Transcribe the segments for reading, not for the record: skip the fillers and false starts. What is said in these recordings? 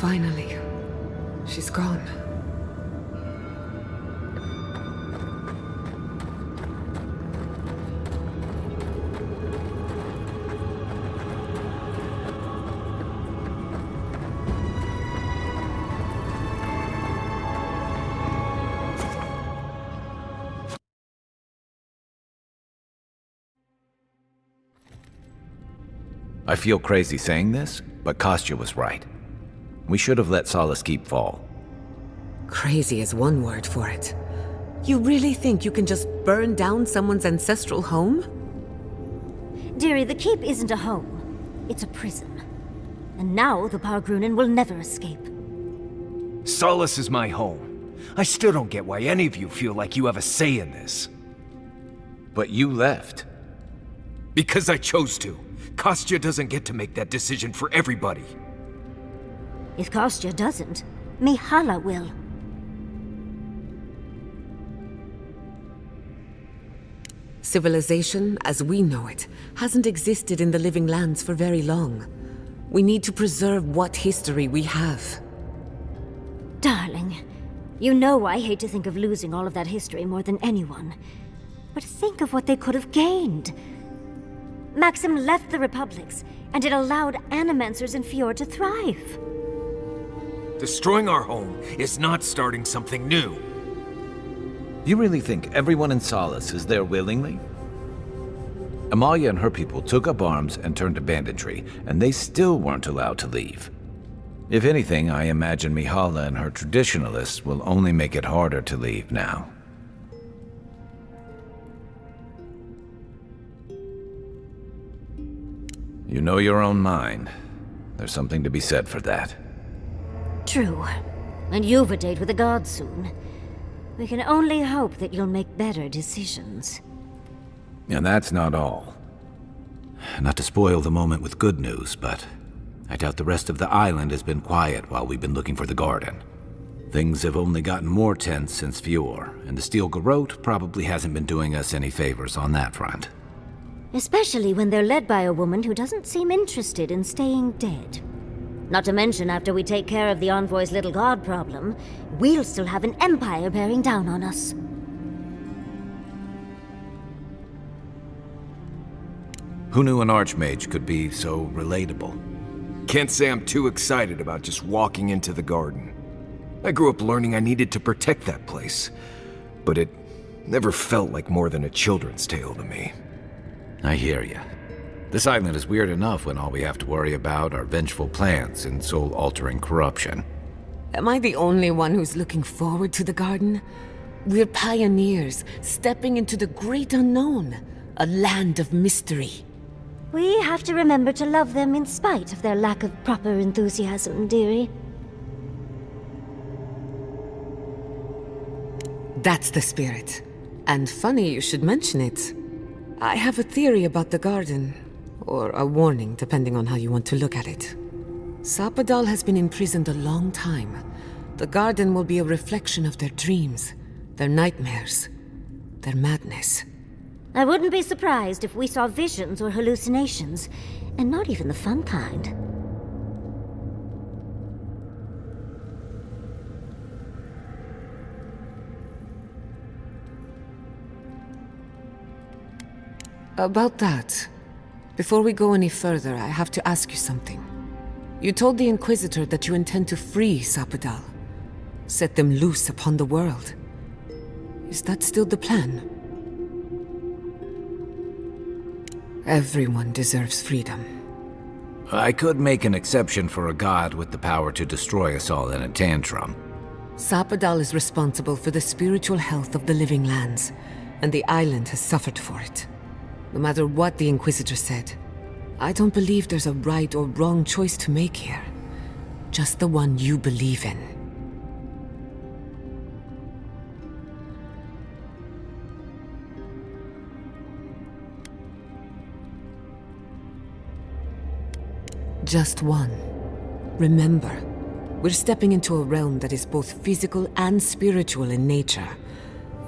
Finally. She's gone. I feel crazy saying this, but Kostya was right. We should have let Solace Keep fall. Crazy is one word for it. You really think you can just burn down someone's ancestral home? Dearie, the Keep isn't a home. It's a prison. And now the Pargrunen will never escape. Solace is my home. I still don't get why any of you feel like you have a say in this. But you left. Because I chose to. Kostya doesn't get to make that decision for everybody. If Kostya doesn't, Mihala will. Civilization, as we know it, hasn't existed in the Living Lands for very long. We need to preserve what history we have. Darling, you know I hate to think of losing all of that history more than anyone. But think of what they could have gained. Maxim left the Republics, and it allowed Animancers in Fjord to thrive. Destroying our home is not starting something new. You really think everyone in Solace is there willingly? Amalia and her people took up arms and turned to banditry, and they still weren't allowed to leave. If anything, I imagine Mihala and her traditionalists will only make it harder to leave now. You know your own mind. There's something to be said for that. True. And you've a date with the gods soon. We can only hope that you'll make better decisions. And that's not all. Not to spoil the moment with good news, but I doubt the rest of the island has been quiet while we've been looking for the garden. Things have only gotten more tense since Fjord, and the Steel Garrote probably hasn't been doing us any favors on that front. Especially when they're led by a woman who doesn't seem interested in staying dead. Not to mention, after we take care of the Envoy's little god problem, we'll still have an empire bearing down on us. Who knew an Archmage could be so relatable? Can't say I'm too excited about just walking into the garden. I grew up learning I needed to protect that place, but it never felt like more than a children's tale to me. I hear you. This island is weird enough when all we have to worry about are vengeful plans and soul-altering corruption. Am I the only one who's looking forward to the garden? We're pioneers, stepping into the great unknown, a land of mystery. We have to remember to love them in spite of their lack of proper enthusiasm, dearie. That's the spirit. And funny you should mention it. I have a theory about the garden, or a warning, depending on how you want to look at it. Sapadal has been imprisoned a long time. The garden will be a reflection of their dreams, their nightmares, their madness. I wouldn't be surprised if we saw visions or hallucinations, and not even the fun kind. About that, before we go any further, I have to ask you something. You told the Inquisitor that you intend to free Sapadal, set them loose upon the world. Is that still the plan? Everyone deserves freedom. I could make an exception for a god with the power to destroy us all in a tantrum. Sapadal is responsible for the spiritual health of the Living Lands, and the island has suffered for it. No matter what the Inquisitor said, I don't believe there's a right or wrong choice to make here. Just the one you believe in. Just one. Remember, we're stepping into a realm that is both physical and spiritual in nature,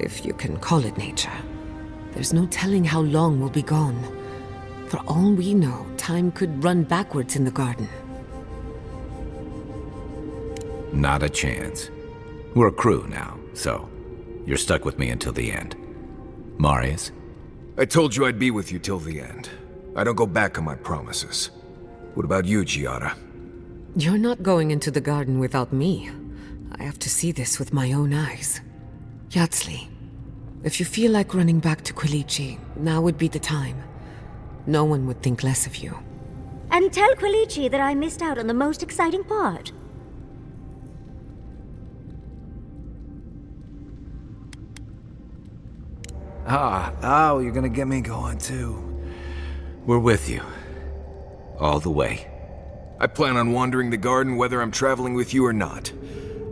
if you can call it nature. There's no telling how long we'll be gone. For all we know, time could run backwards in the garden. Not a chance. We're a crew now, so you're stuck with me until the end. Marius? I told you I'd be with you till the end. I don't go back on my promises. What about you, Giada? You're not going into the garden without me. I have to see this with my own eyes. Yatsli, if you feel like running back to Quilici, now would be the time. No one would think less of you. And tell Quilici that I missed out on the most exciting part. Oh, you're gonna get me going too. We're with you. All the way. I plan on wandering the garden whether I'm traveling with you or not.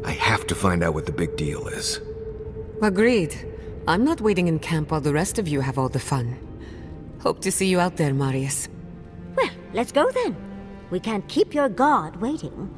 I have to find out what the big deal is. Agreed. I'm not waiting in camp while the rest of you have all the fun. Hope to see you out there, Marius. Well, let's go then. We can't keep your god waiting.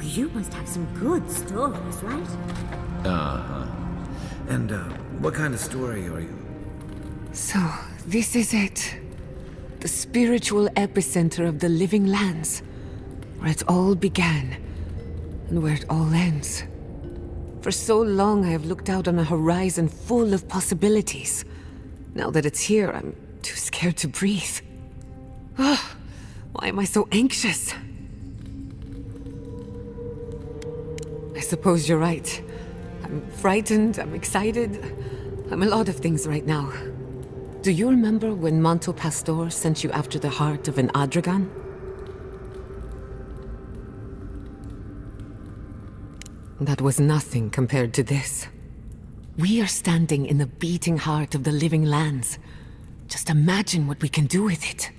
You must have some good stories, right? Uh-huh. And, what kind of story are you? So, this is it. The spiritual epicenter of the living lands. Where it all began, and where it all ends. For so long I have looked out on a horizon full of possibilities. Now that it's here, I'm too scared to breathe. Why am I so anxious? I suppose you're right. I'm frightened, I'm excited. I'm a lot of things right now. Do you remember when Manto Pastor sent you after the heart of an Adragan? That was nothing compared to this. We are standing in the beating heart of the living lands. Just imagine what we can do with it.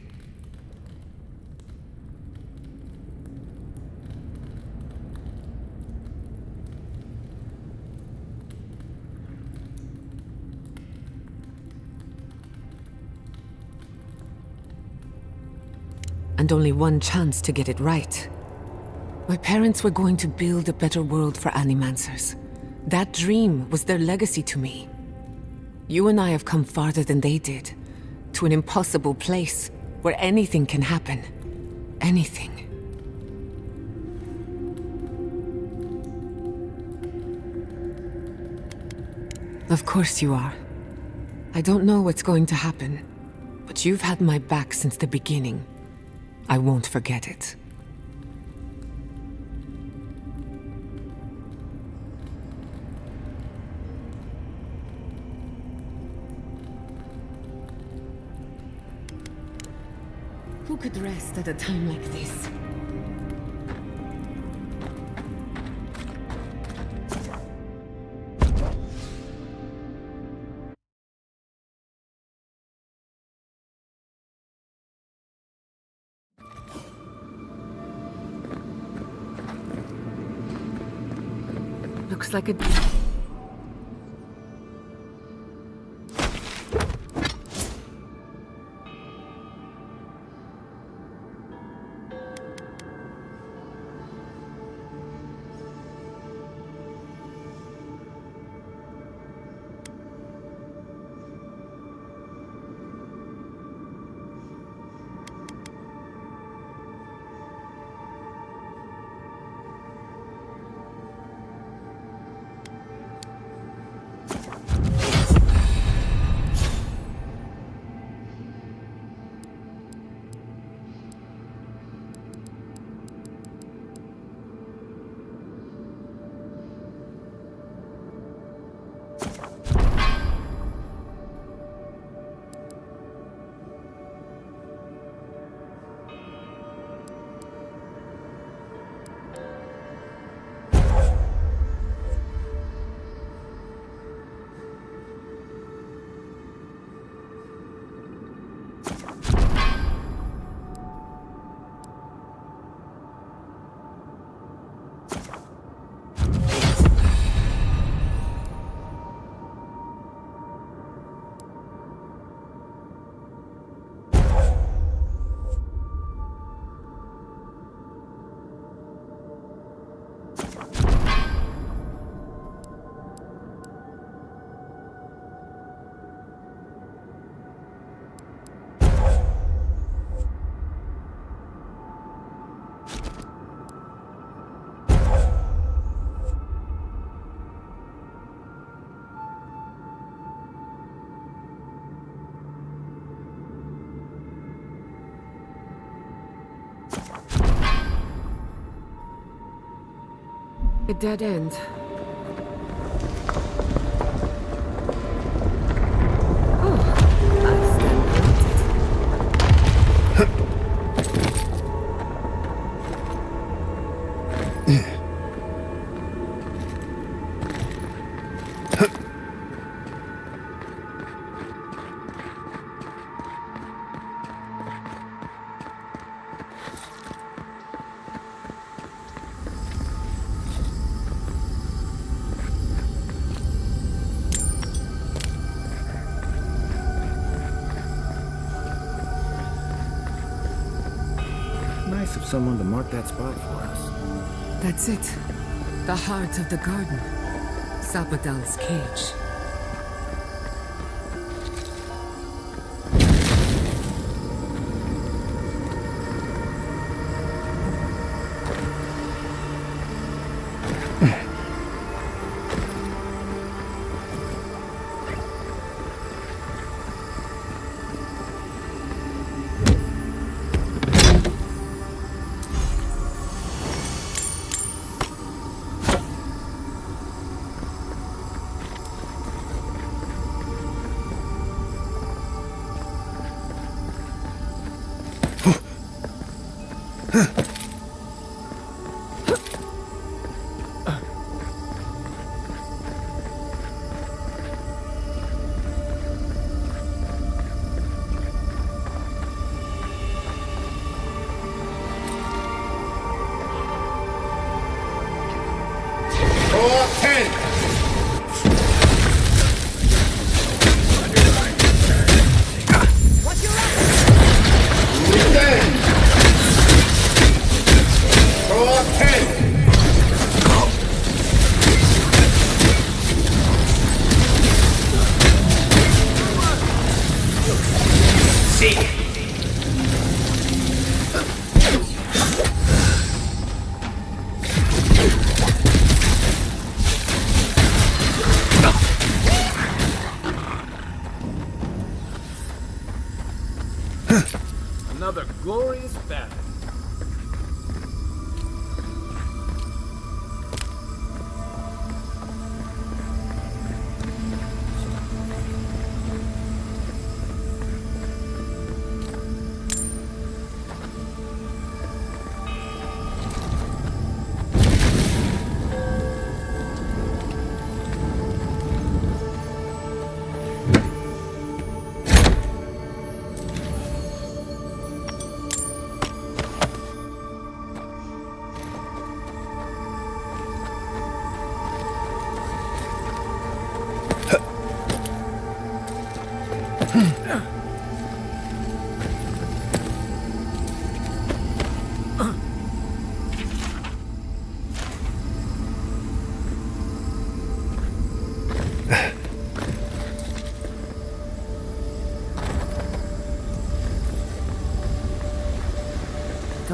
And only one chance to get it right. My parents were going to build a better world for Animancers. That dream was their legacy to me. You and I have come farther than they did, to an impossible place where anything can happen. Anything. Of course you are. I don't know what's going to happen, but you've had my back since the beginning. I won't forget it. Who could rest at a time like this? Looks like a... A dead end. Oh, I stand corrected. Nice of someone to mark that spot for us. That's it. The heart of the garden. Sapadal's cage.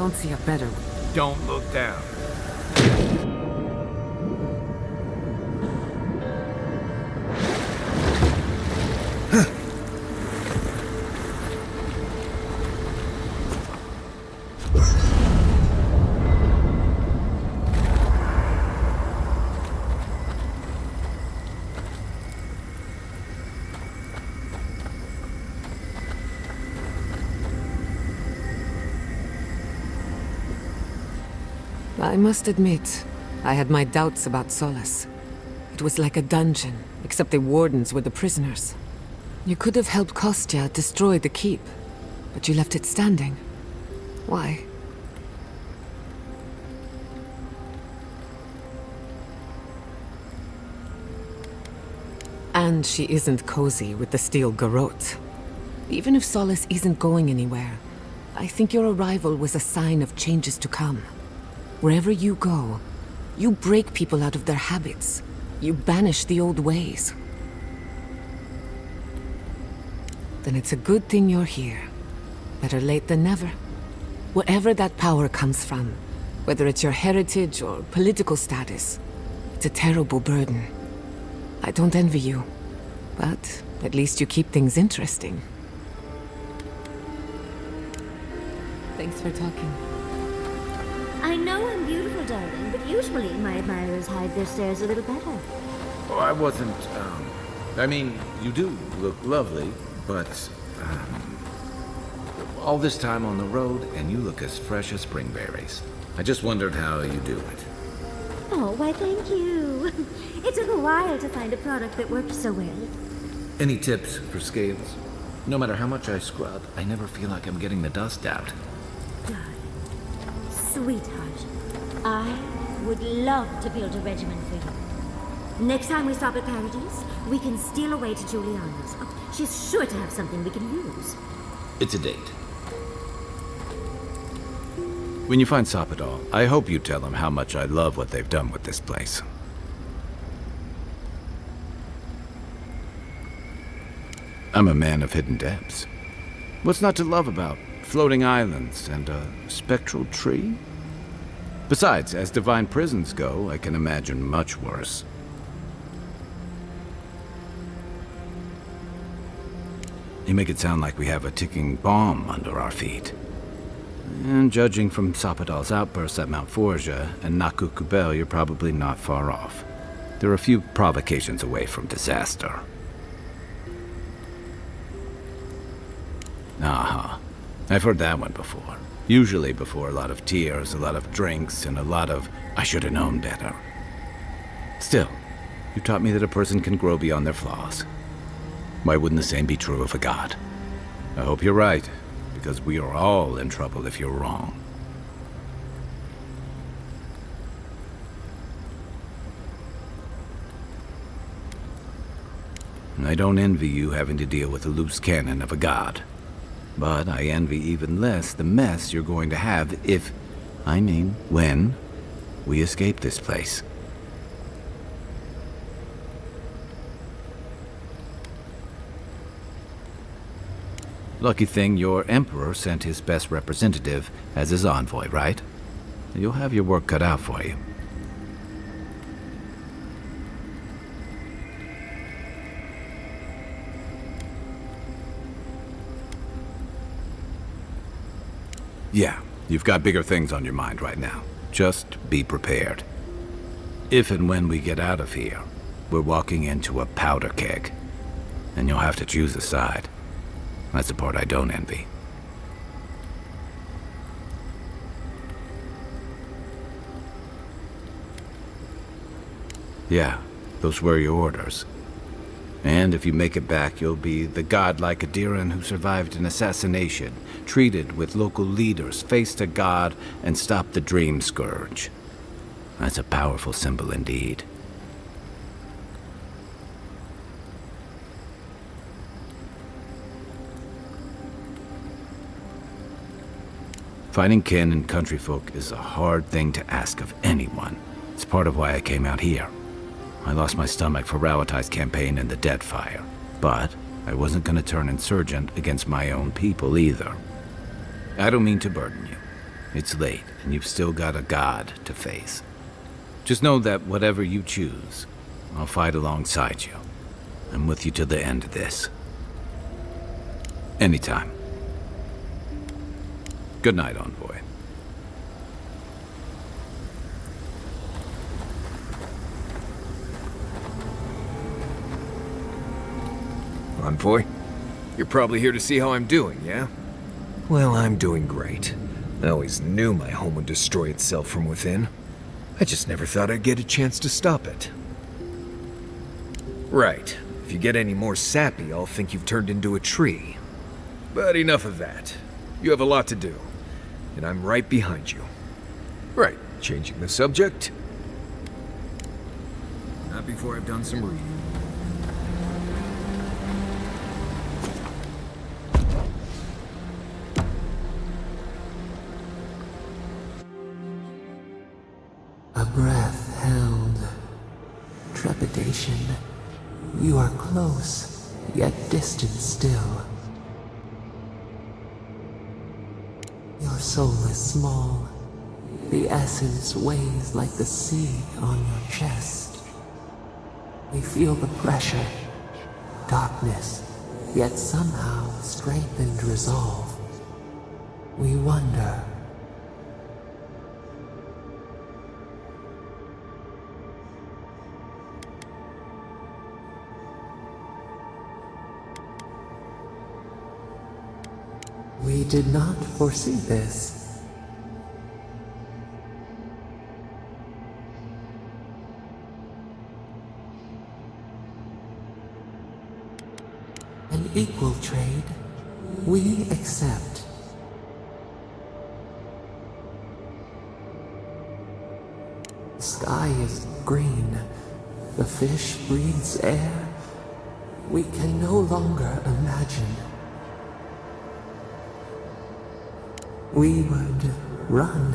don't see a better way. Don't look down. I must admit, I had my doubts about Solace. It was like a dungeon, except the wardens were the prisoners. You could have helped Kostya destroy the keep, but you left it standing. Why? And she isn't cozy with the steel garrote. Even if Solace isn't going anywhere, I think your arrival was a sign of changes to come. Wherever you go, you break people out of their habits. You banish the old ways. Then it's a good thing you're here. Better late than never. Wherever that power comes from, whether it's your heritage or political status, it's a terrible burden. I don't envy you, but at least you keep things interesting. Thanks for talking. I know I'm beautiful, darling, but usually my admirers hide their stares a little better. Oh, I wasn't, I mean, you do look lovely, but, all this time on the road, and you look as fresh as spring berries. I just wondered how you do it. Oh, why thank you. It took a while to find a product that worked so well. Any tips for scales? No matter how much I scrub, I never feel like I'm getting the dust out. Darling, sweetheart, I would love to build a regimen for you. Next time we stop at Paradise, we can steal away to Juliana's. Oh, she's sure to have something we can use. It's a date. When you find Sapadal, I hope you tell him how much I love what they've done with this place. I'm a man of hidden depths. What's not to love about floating islands and a spectral tree? Besides, as divine prisons go, I can imagine much worse. You make it sound like we have a ticking bomb under our feet. And judging from Sapadal's outbursts at Mount Forja and Naku Kubel, you're probably not far off. There are a few provocations away from disaster. Aha. I've heard that one before. Usually before a lot of tears, a lot of drinks, and a lot of, I should have known better. Still, you taught me that a person can grow beyond their flaws. Why wouldn't the same be true of a god? I hope you're right, because we are all in trouble if you're wrong. I don't envy you having to deal with the loose cannon of a god. But I envy even less the mess you're going to have if, I mean, when, we escape this place. Lucky thing your emperor sent his best representative as his envoy, right? You'll have your work cut out for you. Yeah, you've got bigger things on your mind right now. Just be prepared. If and when we get out of here, we're walking into a powder keg. And you'll have to choose a side. That's the part I don't envy. Yeah, those were your orders. And if you make it back, you'll be the godlike Adiran who survived an assassination, treated with local leaders, faced a god, and stopped the Dream Scourge. That's a powerful symbol indeed. Finding kin and countryfolk is a hard thing to ask of anyone. It's part of why I came out here. I lost my stomach for Rauatai's campaign in the Deadfire, but I wasn't going to turn insurgent against my own people either. I don't mean to burden you. It's late, and you've still got a god to face. Just know that whatever you choose, I'll fight alongside you. I'm with you to the end of this. Anytime. Good night, Envoy. Envoy? You're probably here to see how I'm doing, yeah? Well, I'm doing great. I always knew my home would destroy itself from within. I just never thought I'd get a chance to stop it. Right. If you get any more sappy, I'll think you've turned into a tree. But enough of that. You have a lot to do, and I'm right behind you. Right, changing the subject. Not before I've done some reading. A breath held. Trepidation. You are close, yet distant still. Your soul is small. The essence weighs like the sea on your chest. We feel the pressure. Darkness, yet somehow strengthened resolve. We wonder. We did not foresee this. An equal trade, we accept. The sky is green. The fish breathes air. We can no longer imagine. We would run,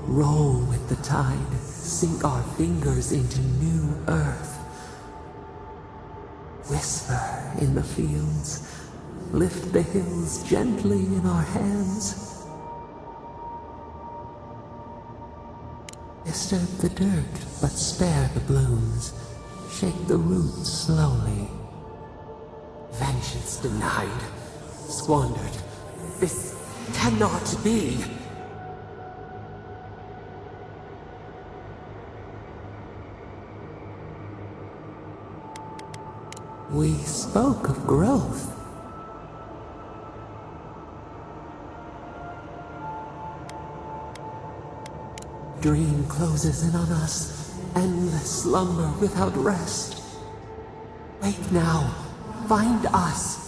roll with the tide, sink our fingers into new earth. Whisper in the fields, lift the hills gently in our hands. Disturb the dirt, but spare the blooms. Shake the roots slowly. Vengeance denied, squandered. This cannot be. We spoke of growth. Dream closes in on us, endless slumber without rest. Wake now, find us.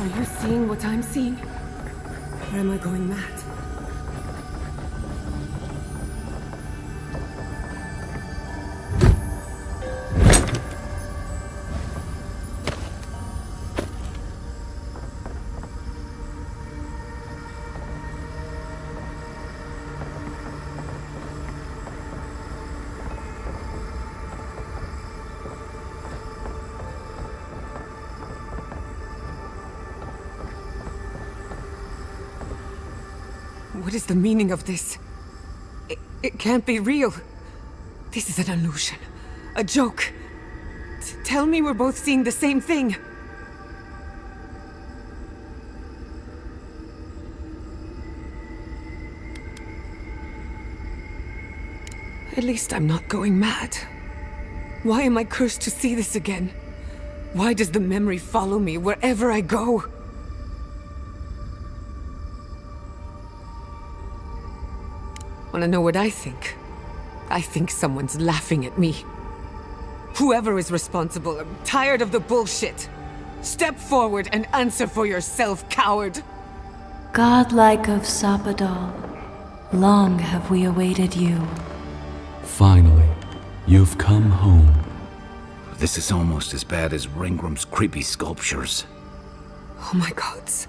Are you seeing what I'm seeing? Or am I going mad? What is the meaning of this? It can't be real. This is an illusion. A joke. Tell me we're both seeing the same thing. At least I'm not going mad. Why am I cursed to see this again? Why does the memory follow me wherever I go? Want to know what I think? I think someone's laughing at me. Whoever is responsible, I'm tired of the bullshit. Step forward and answer for yourself, coward. Godlike of Sapadal, long have we awaited you. Finally, you've come home. This is almost as bad as Ringram's creepy sculptures. Oh my gods.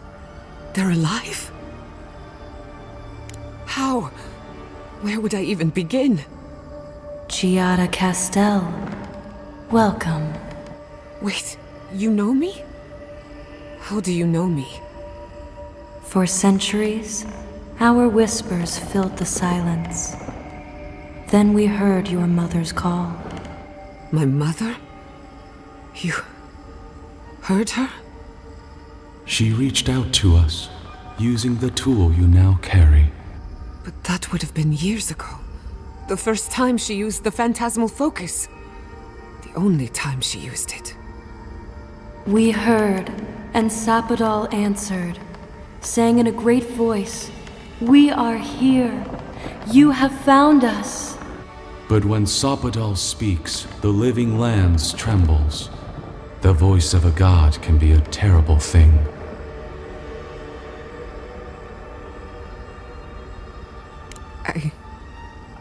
They're alive? How? Where would I even begin? Giada Castel, welcome. Wait, you know me? How do you know me? For centuries, our whispers filled the silence. Then we heard your mother's call. My mother? You heard her? She reached out to us, using the tool you now carry. But that would have been years ago. The first time she used the phantasmal focus. The only time she used it. We heard, and Sapadal answered, saying in a great voice, "We are here. You have found us." But when Sapadal speaks, the living lands trembles. The voice of a god can be a terrible thing.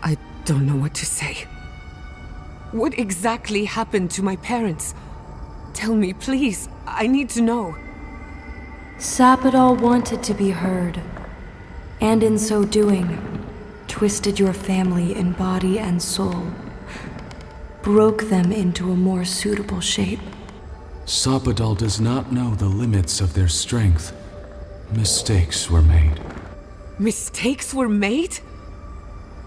I don't know what to say. What exactly happened to my parents? Tell me, please. I need to know. Sapadal wanted to be heard, and in so doing, twisted your family in body and soul, broke them into a more suitable shape. Sapadal does not know the limits of their strength. Mistakes were made. Mistakes were made?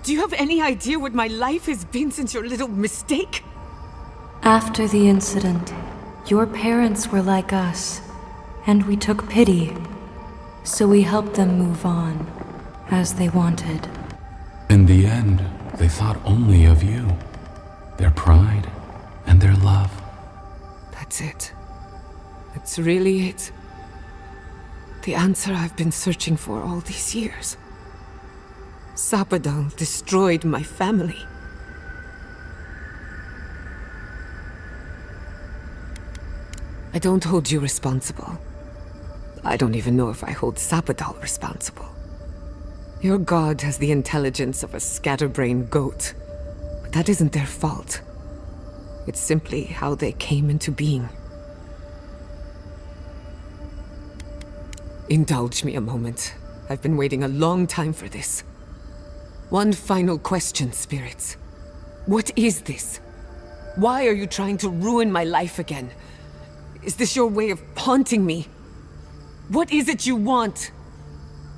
Do you have any idea what my life has been since your little mistake? After the incident, your parents were like us, and we took pity, so we helped them move on, as they wanted. In the end, they thought only of you, their pride, and their love. That's it. That's really it. The answer I've been searching for all these years. Sapadal destroyed my family. I don't hold you responsible. I don't even know if I hold Sapadal responsible. Your god has the intelligence of a scatterbrained goat, but that isn't their fault. It's simply how they came into being. Indulge me a moment. I've been waiting a long time for this. One final question, spirits. What is this? Why are you trying to ruin my life again? Is this your way of haunting me? What is it you want?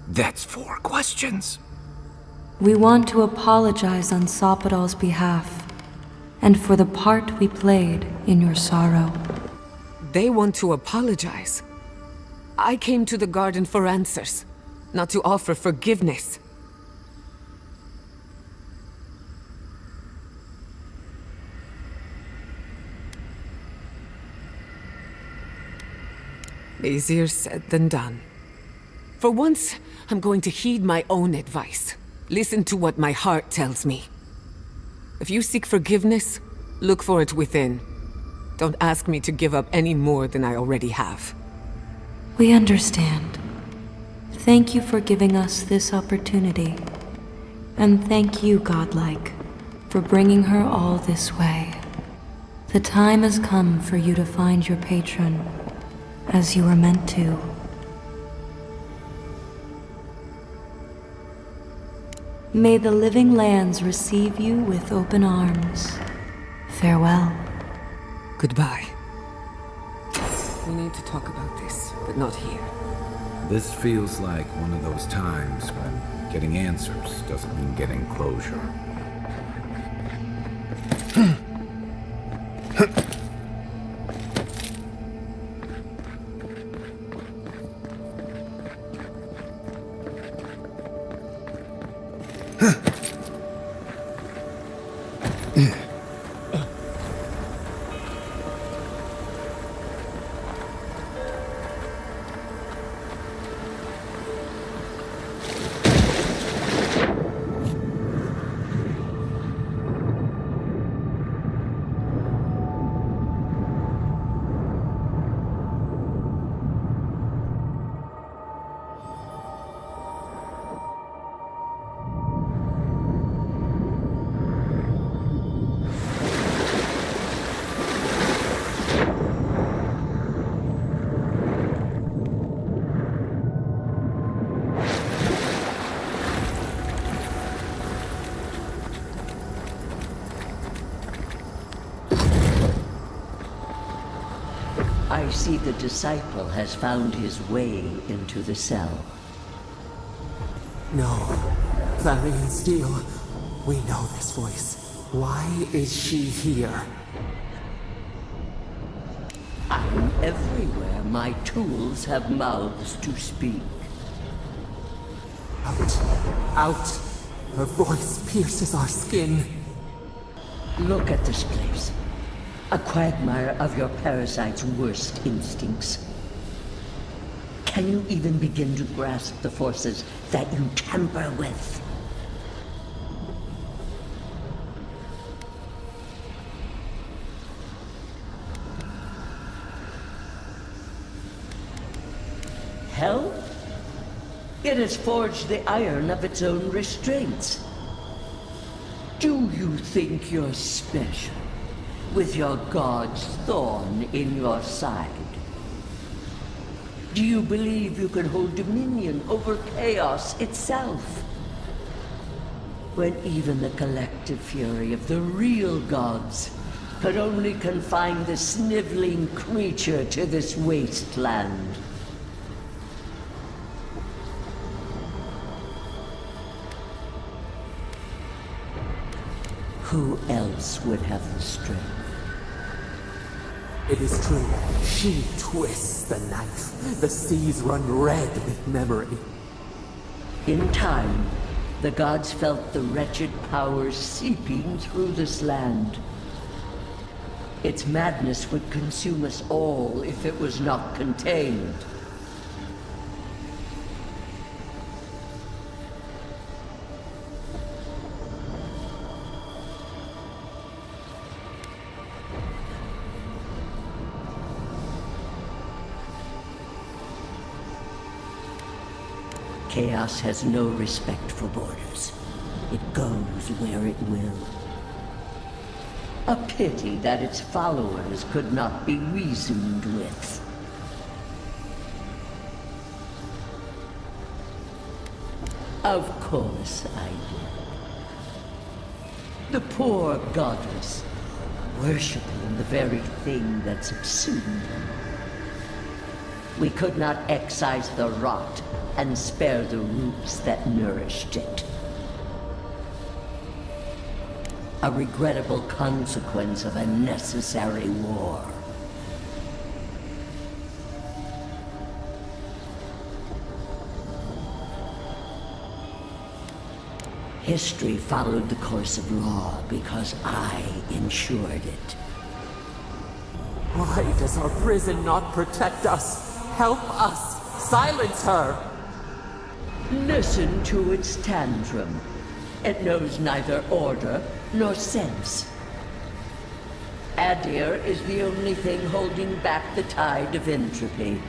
That's 4 questions. We want to apologize on Sapadal's behalf, and for the part we played in your sorrow. They want to apologize. I came to the garden for answers, not to offer forgiveness. Easier said than done. For once, I'm going to heed my own advice. Listen to what my heart tells me. If you seek forgiveness, look for it within. Don't ask me to give up any more than I already have. We understand. Thank you for giving us this opportunity. And thank you, Godlike, for bringing her all this way. The time has come for you to find your patron, as you were meant to. May the living lands receive you with open arms. Farewell. Goodbye. We need to talk about this, but not here. This feels like one of those times when getting answers doesn't mean getting closure. see the disciple has found his way into the cell. No. Clarion Steel. We know this voice. Why is she here? I'm everywhere my tools have mouths to speak. Out. Out. Her voice pierces our skin. Look at this place. A quagmire of your parasite's worst instincts. Can you even begin to grasp the forces that you tamper with? Hell? It has forged the iron of its own restraints. Do you think you're special, with your god's thorn in your side? Do you believe you can hold dominion over chaos itself? When even the collective fury of the real gods could only confine the sniveling creature to this wasteland. Who else would have the strength? It is true. She twists the knife. The seas run red with memory. In time, the gods felt the wretched powers seeping through this land. Its madness would consume us all if it was not contained. Chaos has no respect for borders. It goes where it will. A pity that its followers could not be reasoned with. Of course I did. The poor godless, worshipping the very thing that subsumed them. We could not excise the rot and spare the roots that nourished it. A regrettable consequence of a necessary war. History followed the course of law because I ensured it. Why does our prison not protect us? Help us! Silence her! Listen to its tantrum. It knows neither order nor sense. Adir is the only thing holding back the tide of entropy.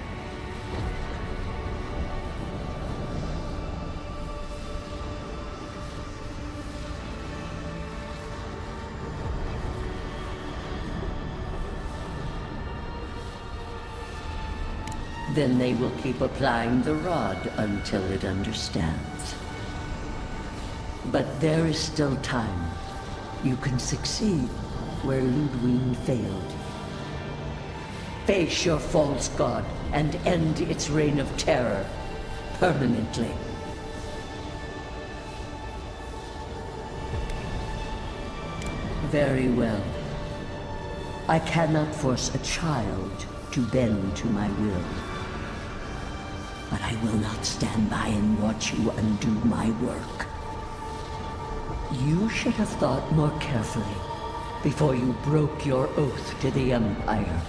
Then they will keep applying the rod until it understands. But there is still time. You can succeed where Ludwig failed. Face your false god and end its reign of terror permanently. Very well. I cannot force a child to bend to my will. But I will not stand by and watch you undo my work. You should have thought more carefully before you broke your oath to the Empire.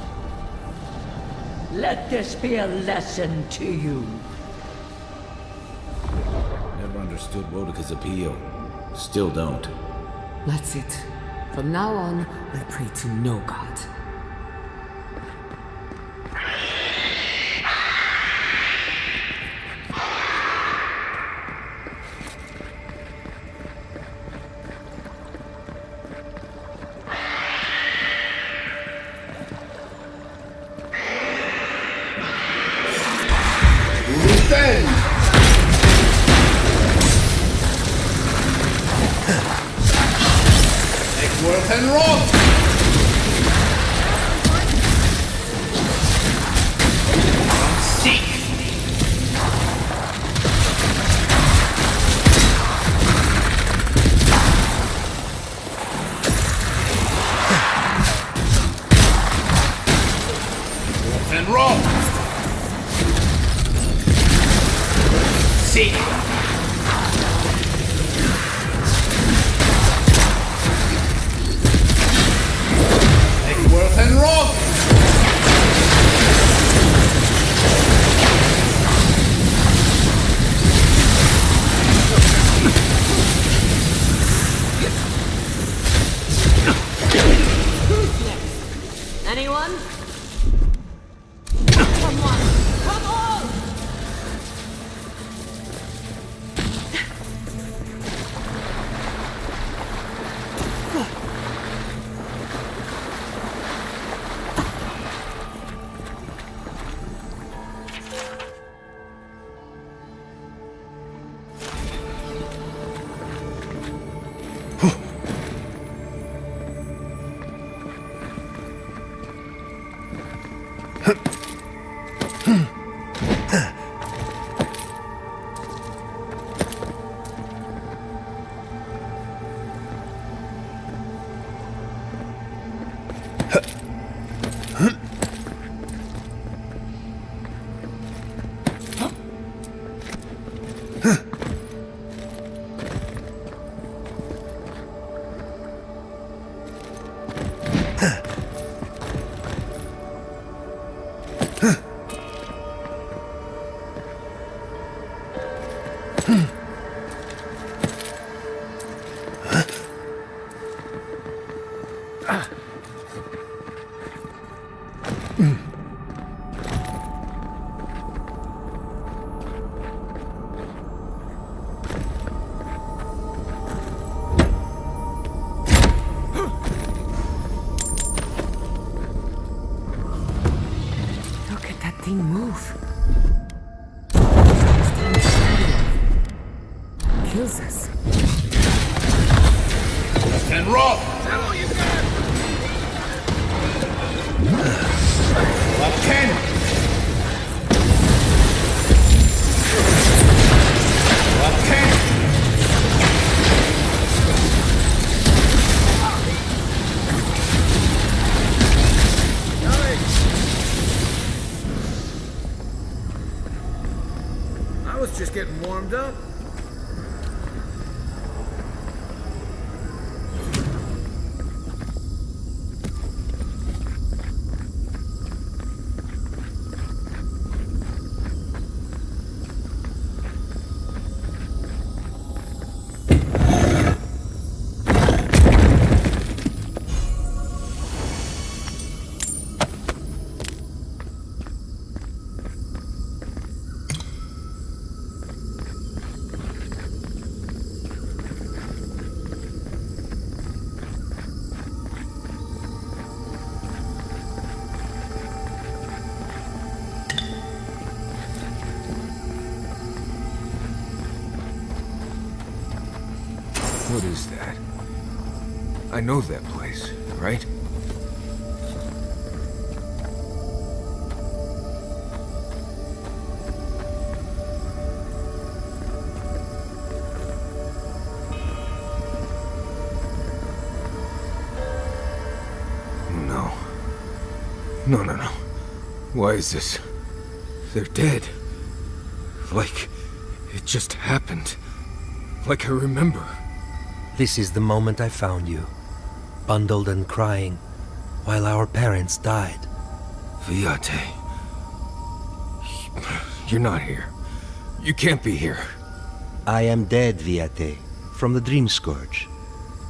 Let this be a lesson to you. Never understood Wodika's appeal. Still don't. That's it. From now on, I pray to no god. Worth and Rock! Anyone? Come on! Come on! Look at that thing move. Kills us. And Rock! Level 10! Level 10! I was just getting warmed up. What is that? I know that place, right? No. No. Why is this? They're dead. Like, it just happened. Like I remember. This is the moment I found you, bundled and crying, while our parents died. Viate. You're not here. You can't be here. I am dead, Viate, from the Dream Scourge.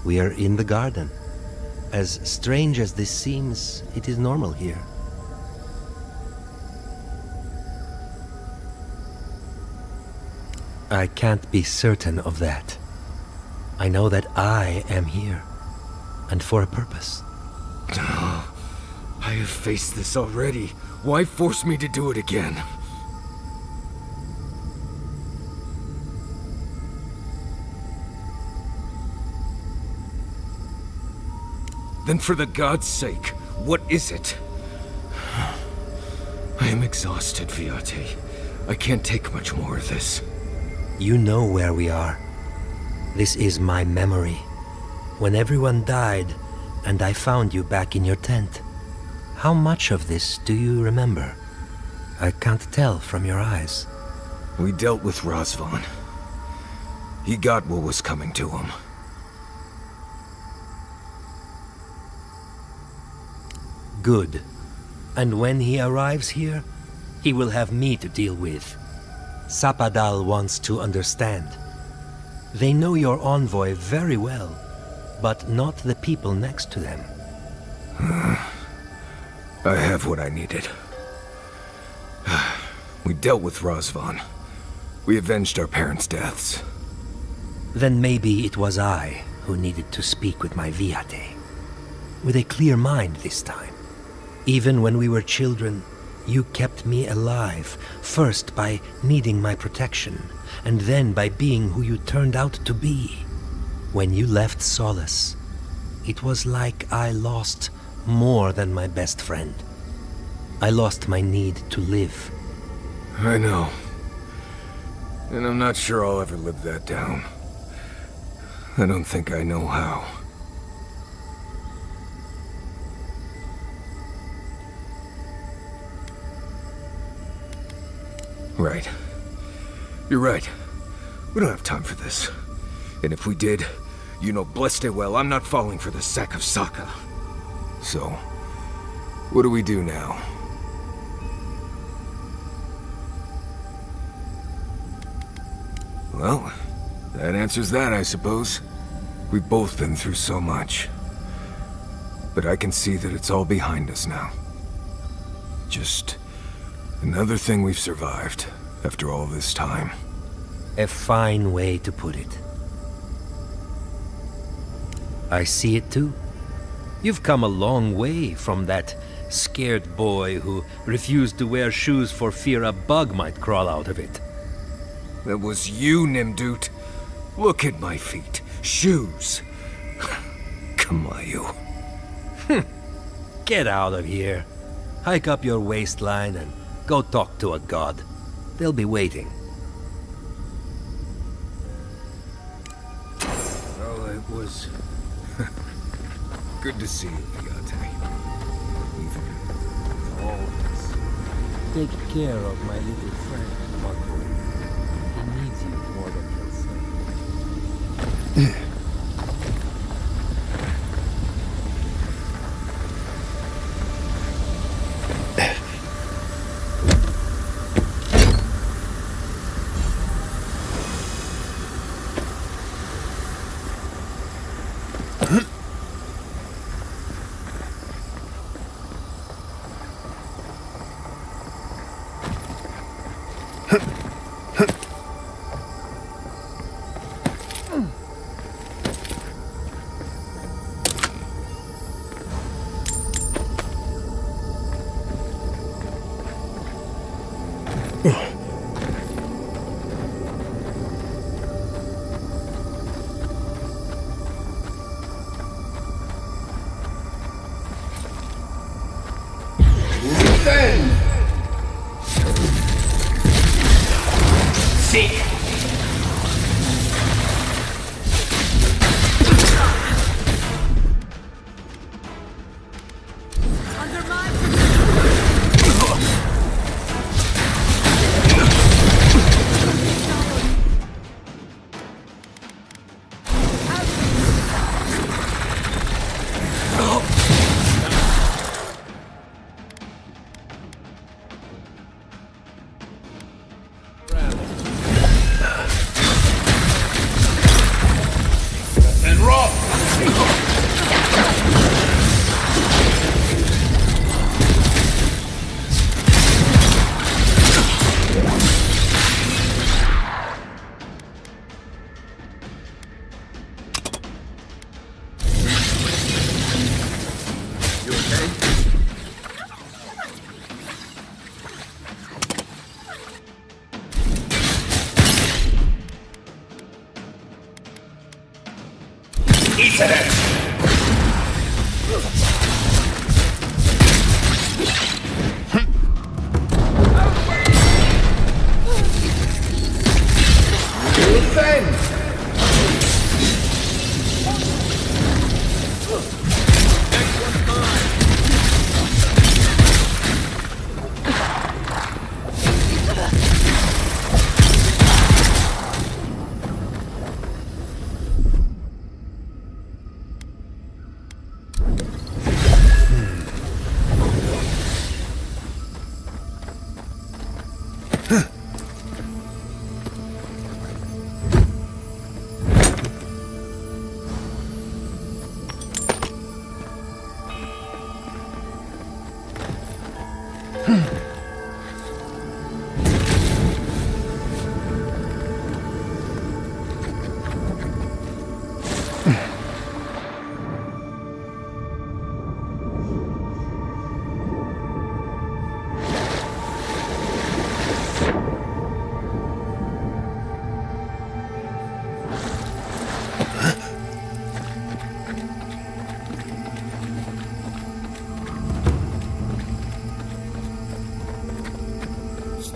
We are in the garden. As strange as this seems, it is normal here. I can't be certain of that. I know that I am here, and for a purpose. I have faced this already. Why force me to do it again? Then for the god's sake, what is it? I am exhausted, Viate. I can't take much more of this. You know where we are. This is my memory. When everyone died, and I found you back in your tent. How much of this do you remember? I can't tell from your eyes. We dealt with Razvan. He got what was coming to him. Good. And when he arrives here, he will have me to deal with. Sapadal wants to understand. They know your envoy very well, but not the people next to them. I have what I needed. We dealt with Razvan. We avenged our parents' deaths. Then maybe it was I who needed to speak with my Viate. With a clear mind this time. Even when we were children, you kept me alive, first by needing my protection, and then by being who you turned out to be. When you left Solace, it was like I lost more than my best friend. I lost my need to live. I know. And I'm not sure I'll ever live that down. I don't think I know how. Right. You're right. We don't have time for this. And if we did, you know blessed it well, I'm not falling for the sack of Sokka. So, what do we do now? Well, that answers that, I suppose. We've both been through so much. But I can see that it's all behind us now. Just another thing we've survived after all this time. A fine way to put it. I see it too. You've come a long way from that scared boy who refused to wear shoes for fear a bug might crawl out of it. That was you, Nimdut. Look at my feet. Shoes. Kamayu. Get out of here. Hike up your waistline and go talk to a god. They'll be waiting. Well, it was good to see you, Viate. Even with all this. Take care of my little friend, Mako. He needs you more than he'll say.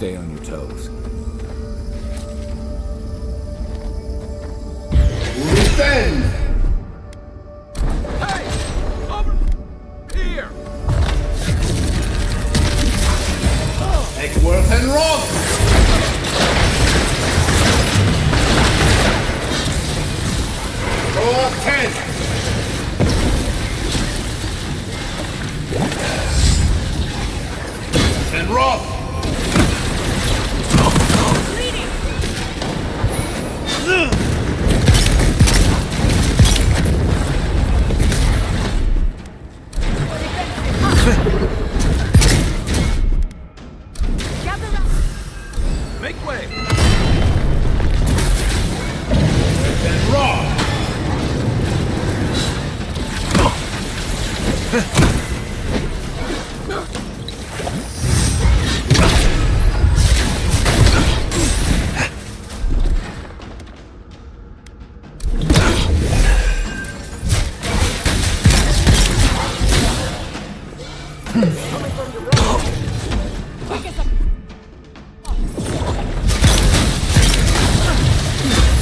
stay on your toes. Defend! Hey! Over here! Eggsworth and Roth! Roll up 10! And Roth! Make way! And Roth!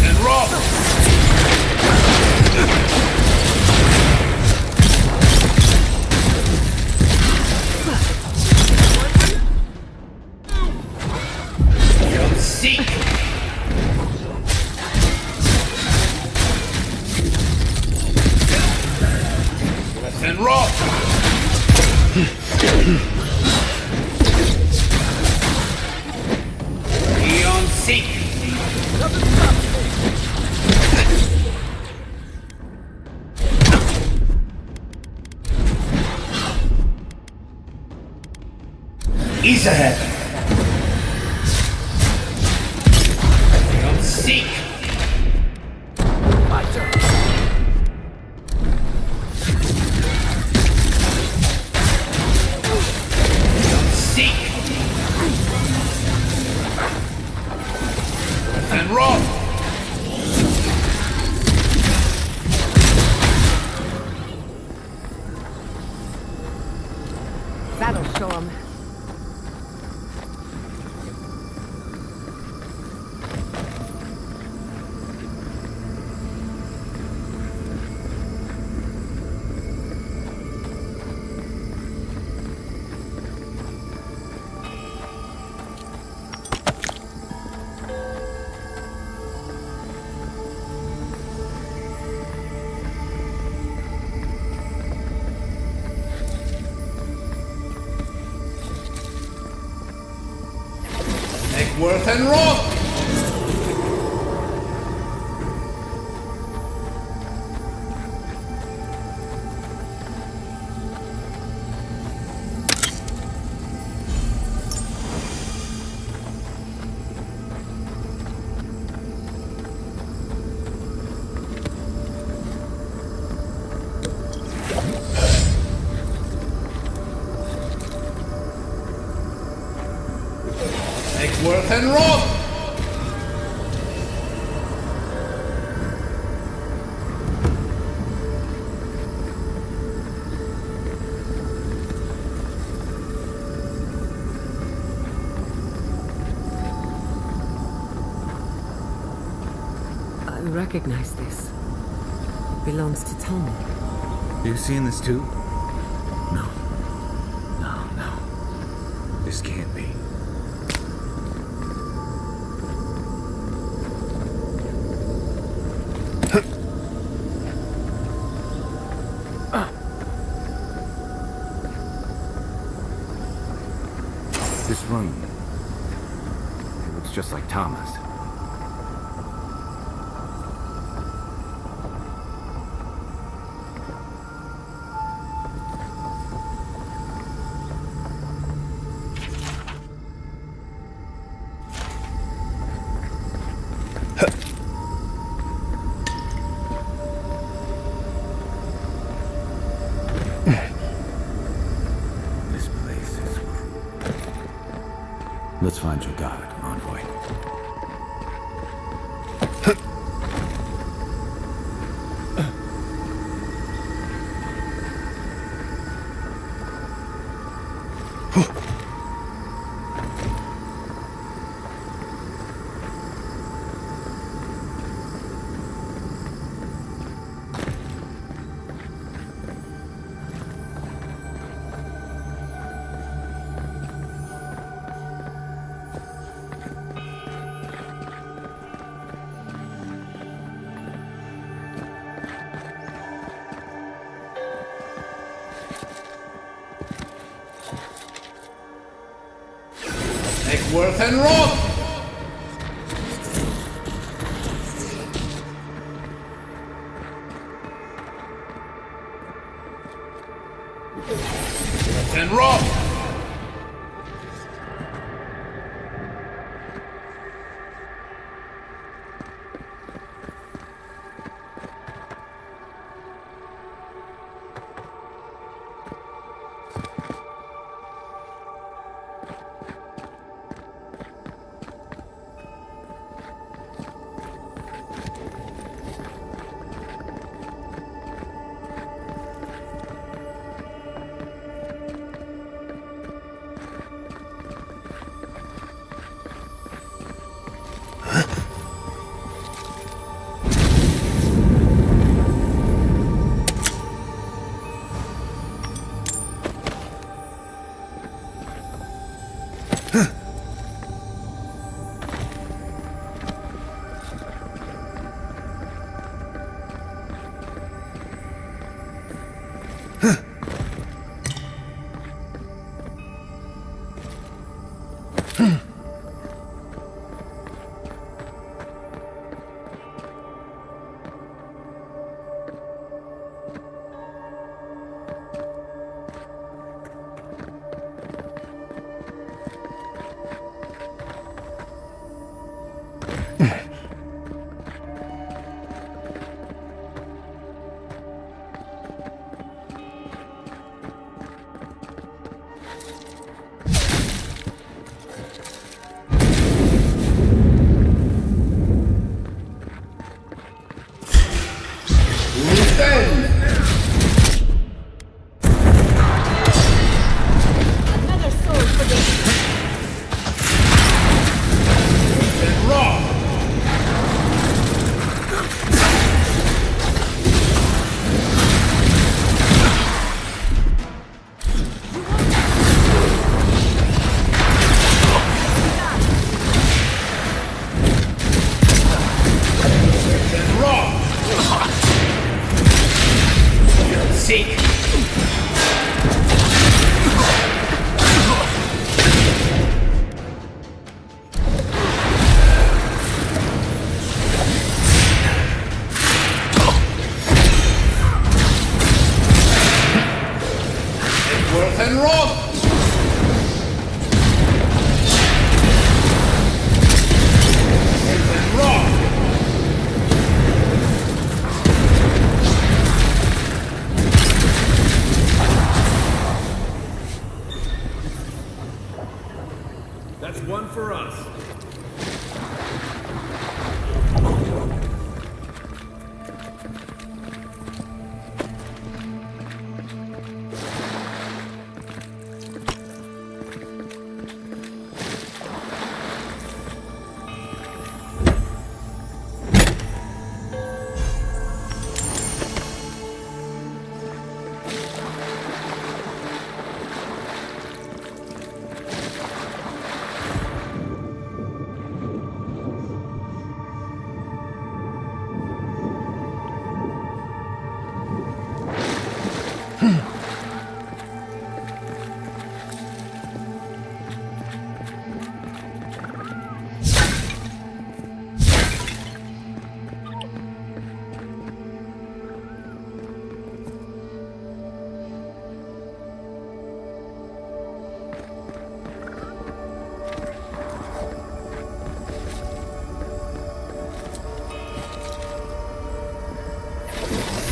And Roth! You'll seek! And Roth! Eon seek! Ease ahead! Eon seek! My turn! Seek! And Roth! That'll show him. Eggsworth and Roth! Eggsworth and Roth! I recognize this. It belongs to Tommy. You seeing this too? No. No. This can't be. This room. It looks just like Thomas. This place is cruel. Let's find your god, envoy. Egworth and Roth! And Roth! That's one for us.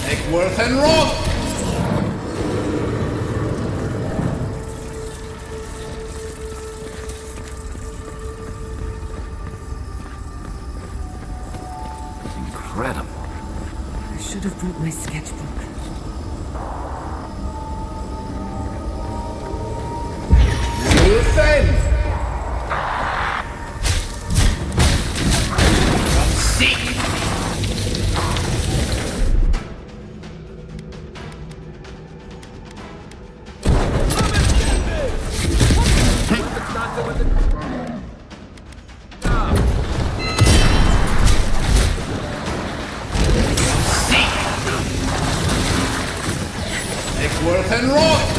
Egworth and Roth! Incredible. I should have brought my sketchbook. Defend! Come seek! Egworth and Roth!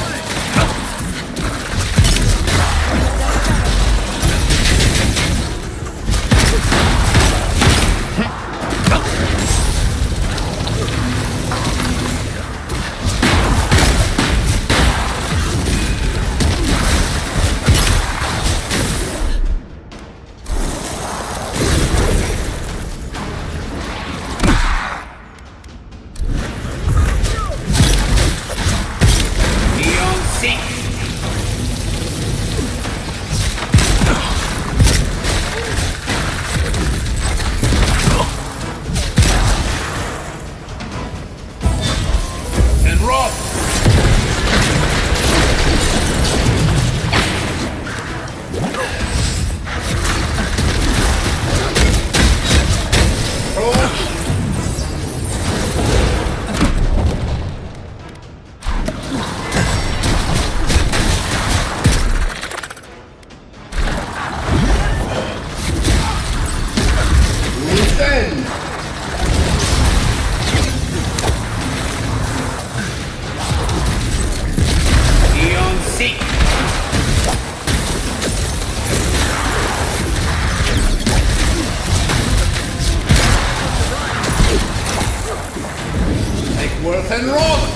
Egworth and Rock!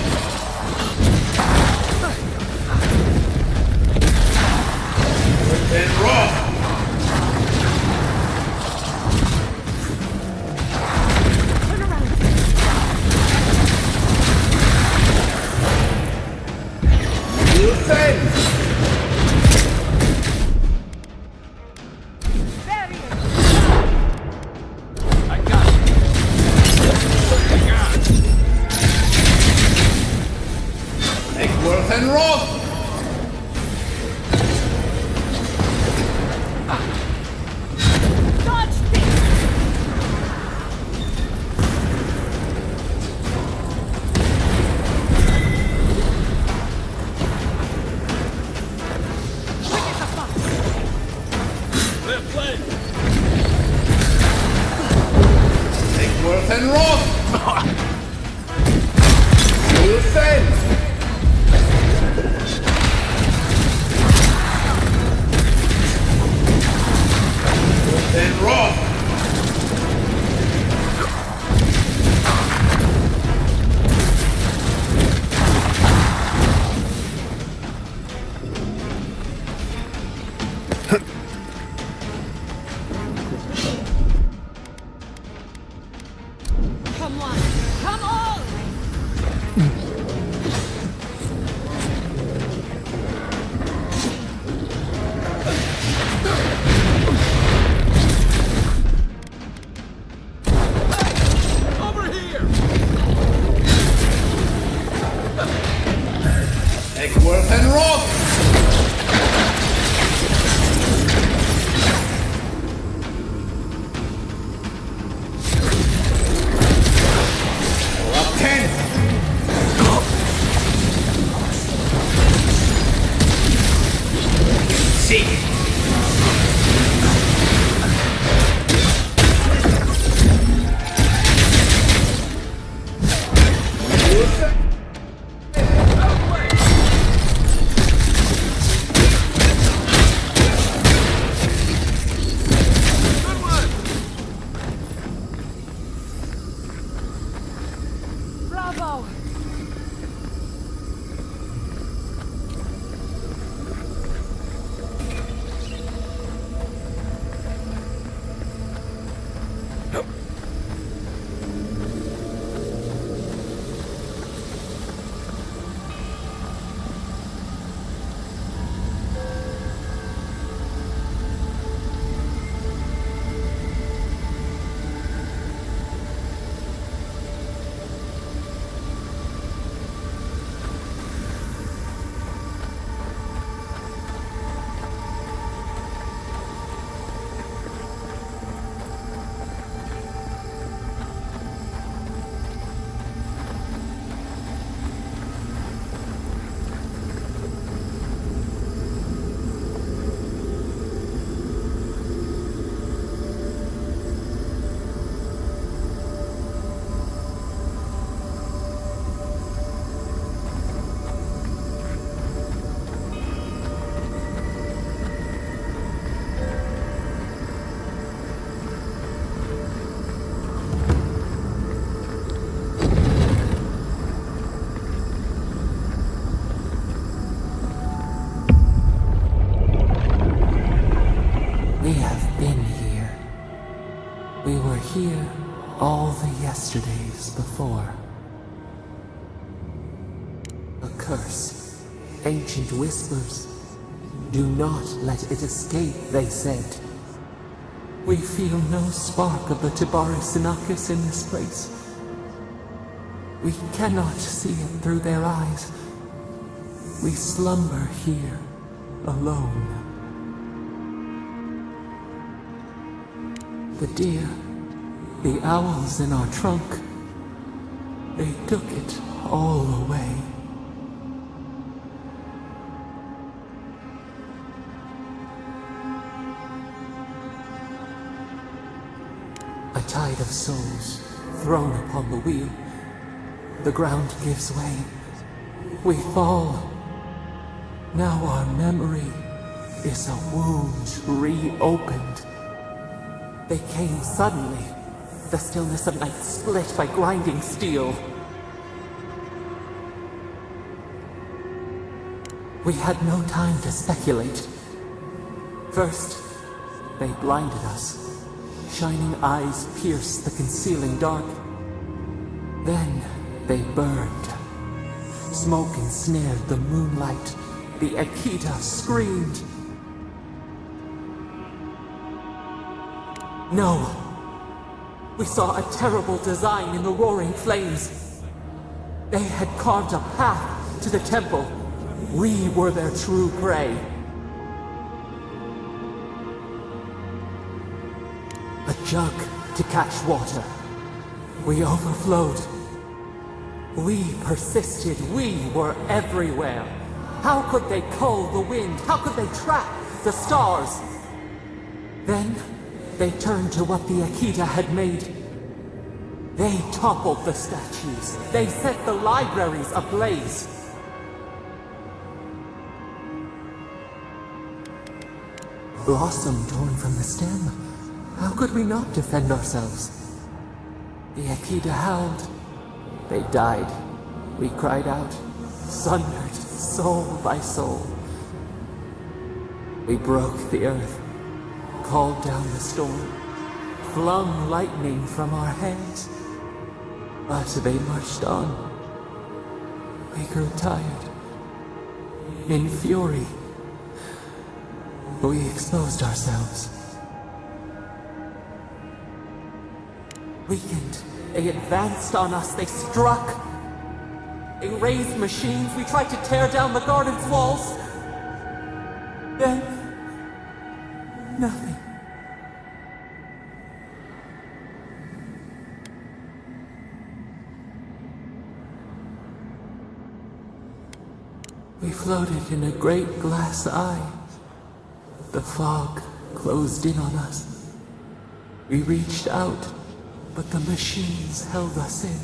Egworth and Rock! Egworth and Rock! Egworth and Rock! You defend! And Rock! Come on! Come on! Egworth and Rock! Up 10! Seek! Bravo! We have been here. We were here all the yesterdays before. A curse. Ancient whispers. Do not let it escape, they said. We feel no spark of the Tibari Sinakis in this place. We cannot see it through their eyes. We slumber here, alone. The deer, the owls in our trunk, they took it all away. A tide of souls thrown upon the wheel. The ground gives way. We fall. Now our memory is a wound reopened. They came suddenly, the stillness of night split by grinding steel. We had no time to speculate. First, they blinded us. Shining eyes pierced the concealing dark. Then they burned. Smoke ensnared the moonlight. The Akita screamed. No. We saw a terrible design in the roaring flames. They had carved a path to the temple. We were their true prey. A jug to catch water. We overflowed. We persisted. We were everywhere. How could they cull the wind? How could they track the stars? Then they turned to what the Akita had made. They toppled the statues. They set the libraries ablaze. Blossom torn from the stem. How could we not defend ourselves? The Akita howled. They died. We cried out, sundered soul by soul. We broke the earth, called down the storm, flung lightning from our hands. But they marched on. We grew tired. In fury, we exposed ourselves. Weakened, they advanced on us, they struck. They raised machines, we tried to tear down the garden's walls. Then, nothing. We floated in a great glass eye. The fog closed in on us. We reached out, but the machines held us in.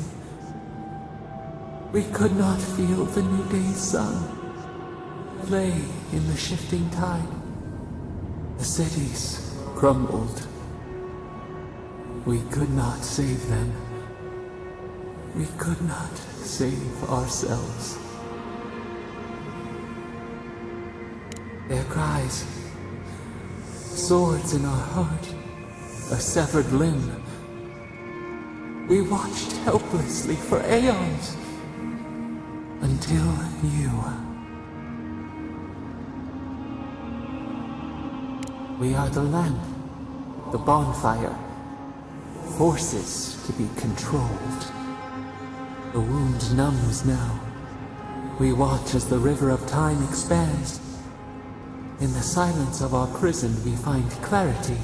We could not feel the new day's sun. Lay in the shifting tide. The cities crumbled. We could not save them. We could not save ourselves. Their cries, swords in our heart, a severed limb. We watched helplessly for aeons, until you. We are the lamp, the bonfire, forces to be controlled. The wound numbs now. We watch as the river of time expands. In the silence of our prison we find clarity.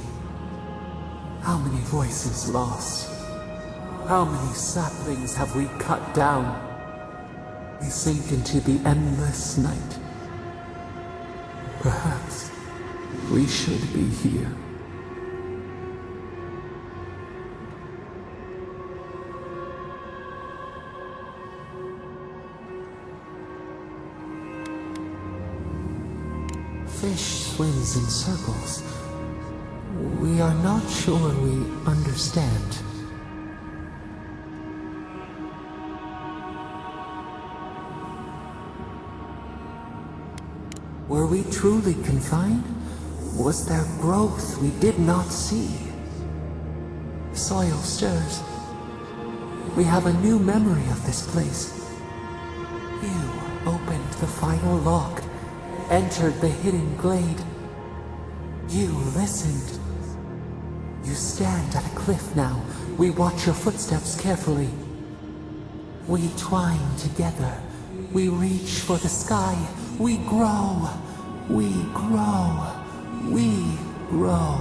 How many voices lost? How many saplings have we cut down? We sink into the endless night. Perhaps we should be here. Fish swims in circles. We are not sure we understand. Were we truly confined? Was there growth we did not see? The soil stirs. We have a new memory of this place. You opened the final lock, entered the hidden glade. You listened. You stand at a cliff now. We watch your footsteps carefully. We twine together. We reach for the sky. We grow. We grow. We grow.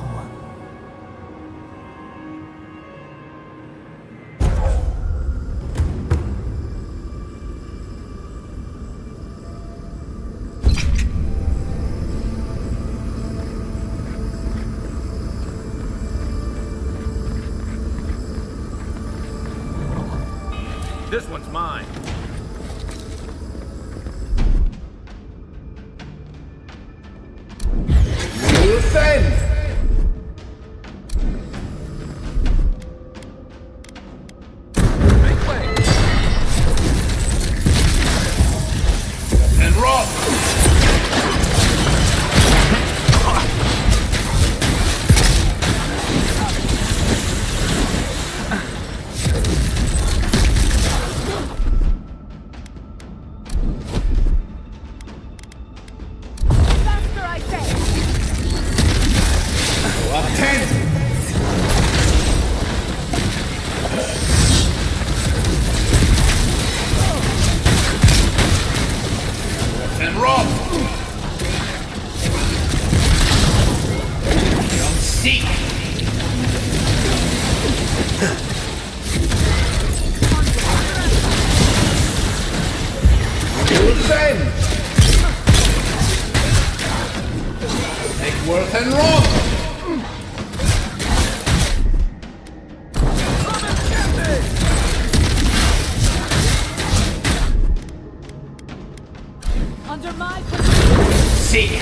This one's mine. You defend! Make way! And rock! Defend! Egworth and Roth! Under my See!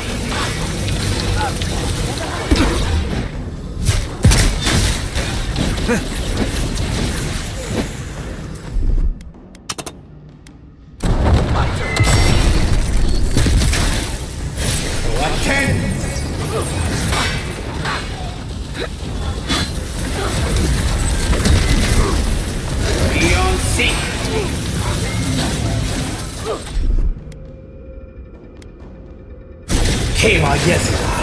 Beyond seek! Kema Yezra!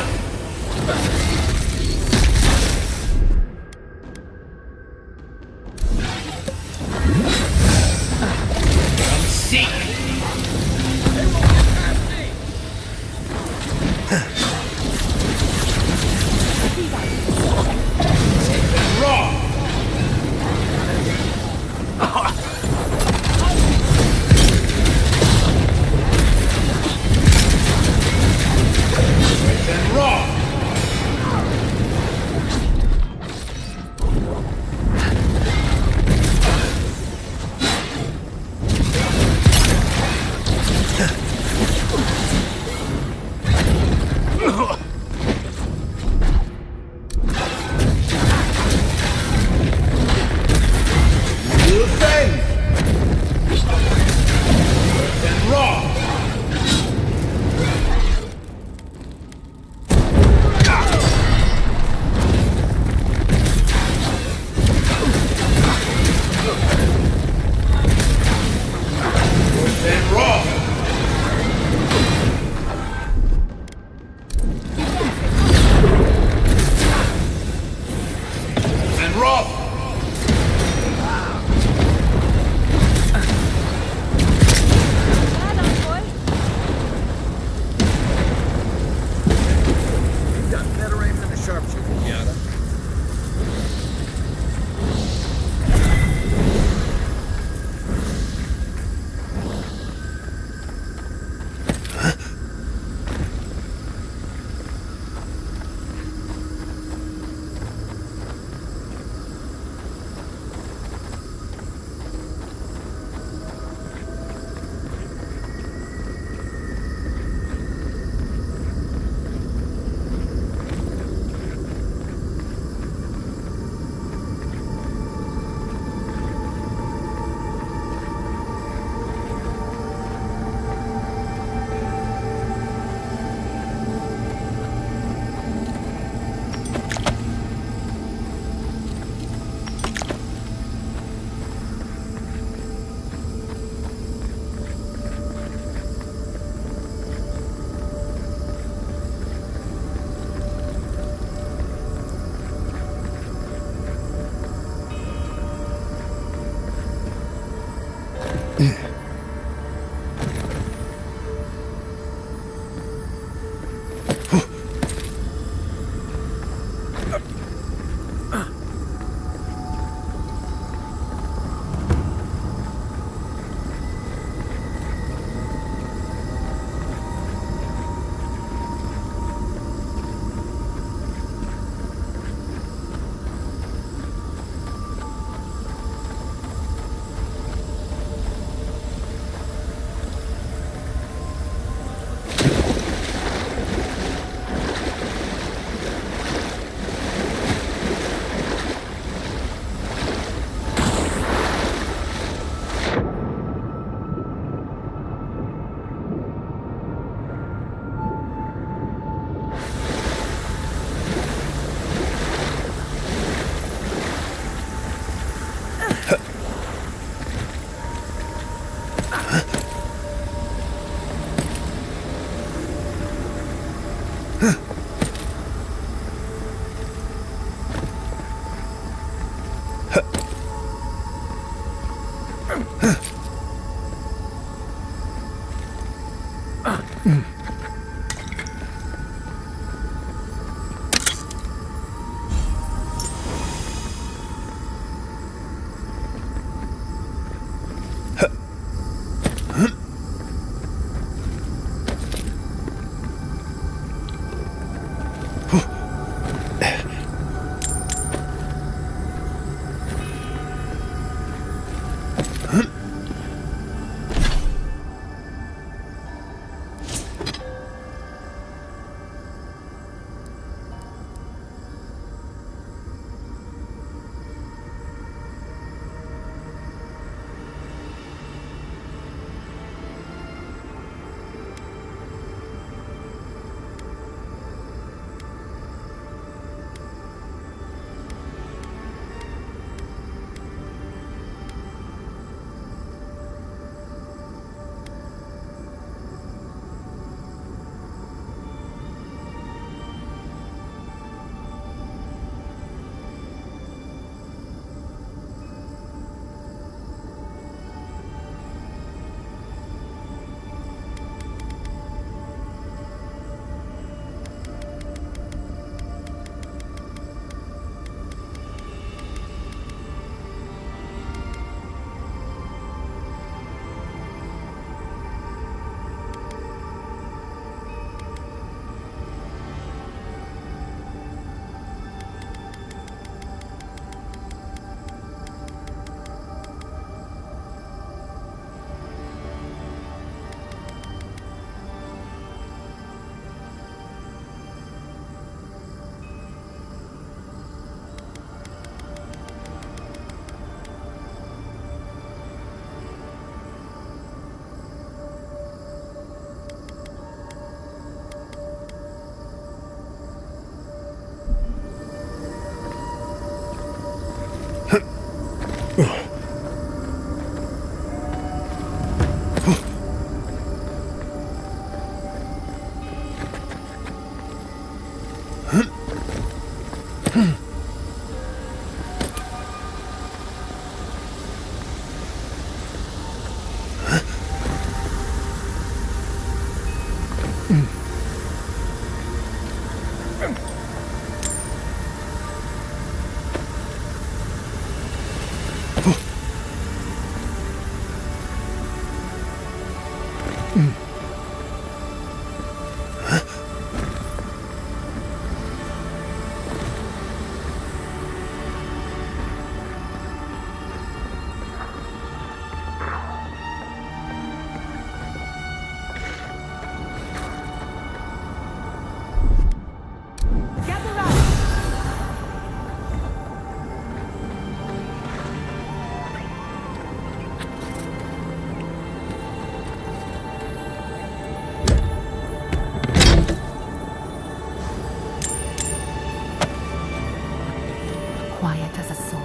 Quiet as a soul.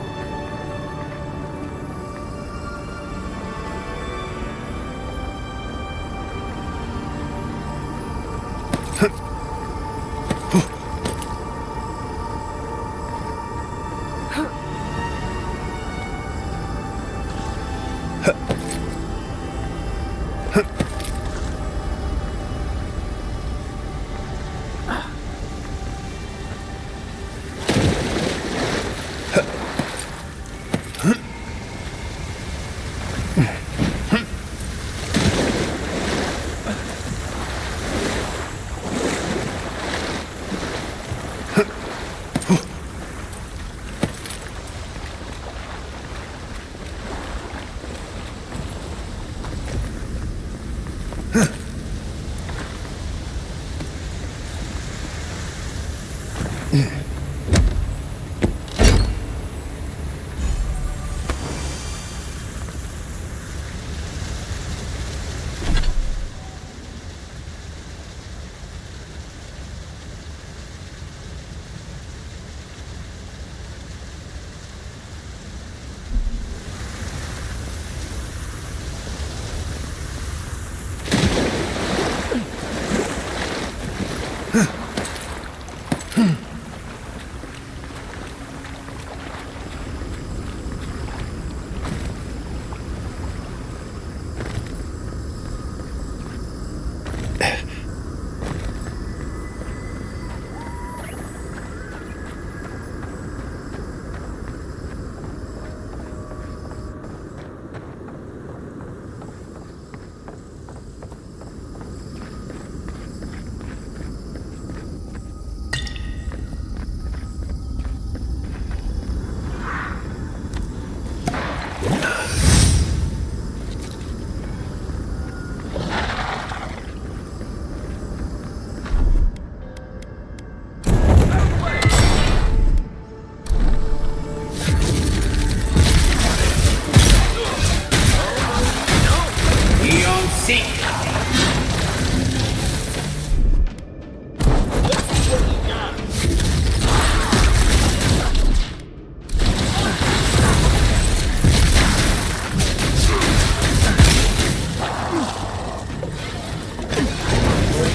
seek.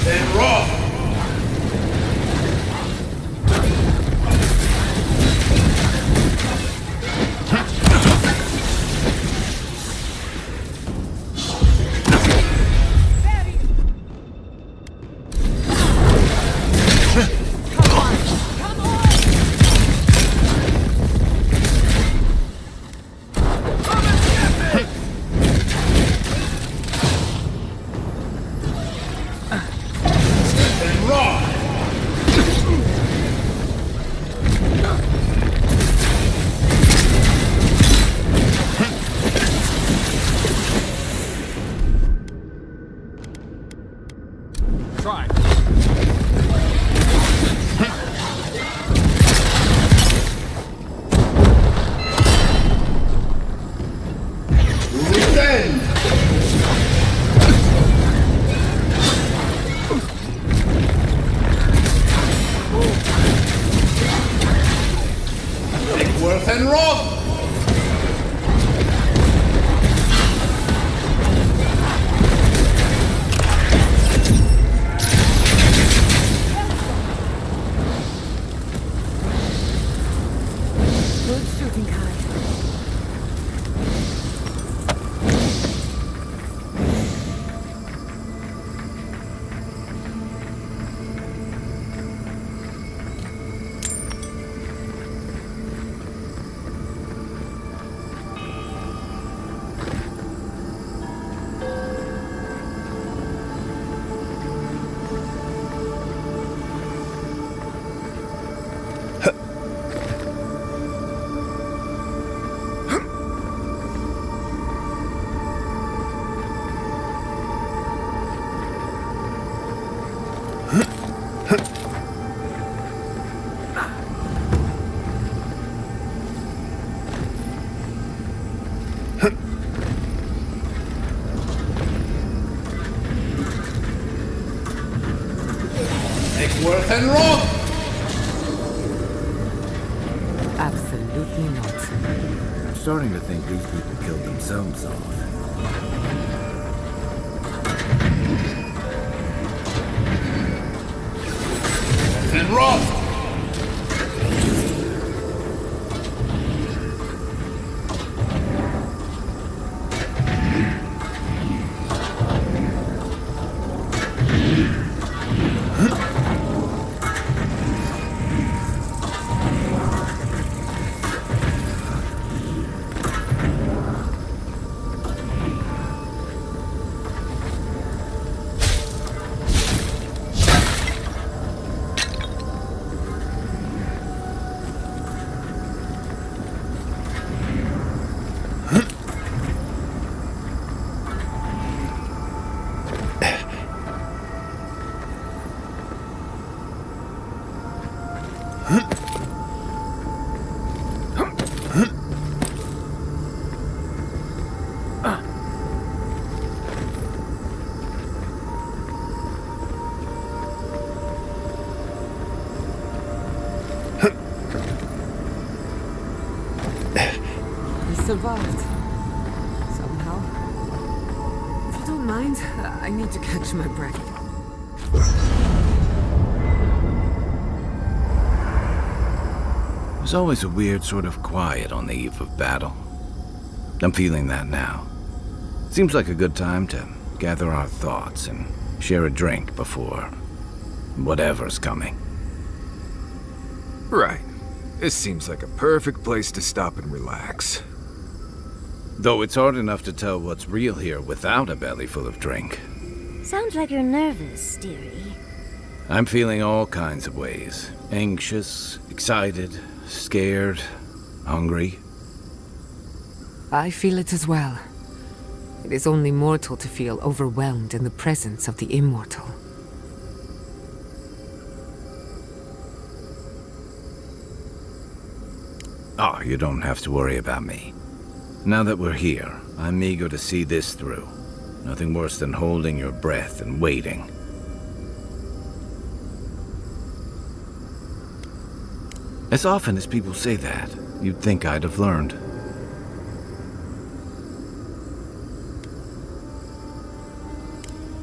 Then roll. Try. Descend. Take worth and wrath. Good shooting, Kai. Take worth and wrath. Absolutely not. I'm starting to think these people killed themselves off. And wrath. We survived. Somehow. If you don't mind, I need to catch my breath. There's always a weird sort of quiet on the eve of battle. I'm feeling that now. Seems like a good time to gather our thoughts and share a drink before whatever's coming. Right. This seems like a perfect place to stop and relax. Though it's hard enough to tell what's real here without a belly full of drink. Sounds like you're nervous, dearie. I'm feeling all kinds of ways. Anxious, excited, scared, hungry. I feel it as well. It is only mortal to feel overwhelmed in the presence of the immortal. Oh, you don't have to worry about me. Now that we're here, I'm eager to see this through. Nothing worse than holding your breath and waiting. As often as people say that, you'd think I'd have learned.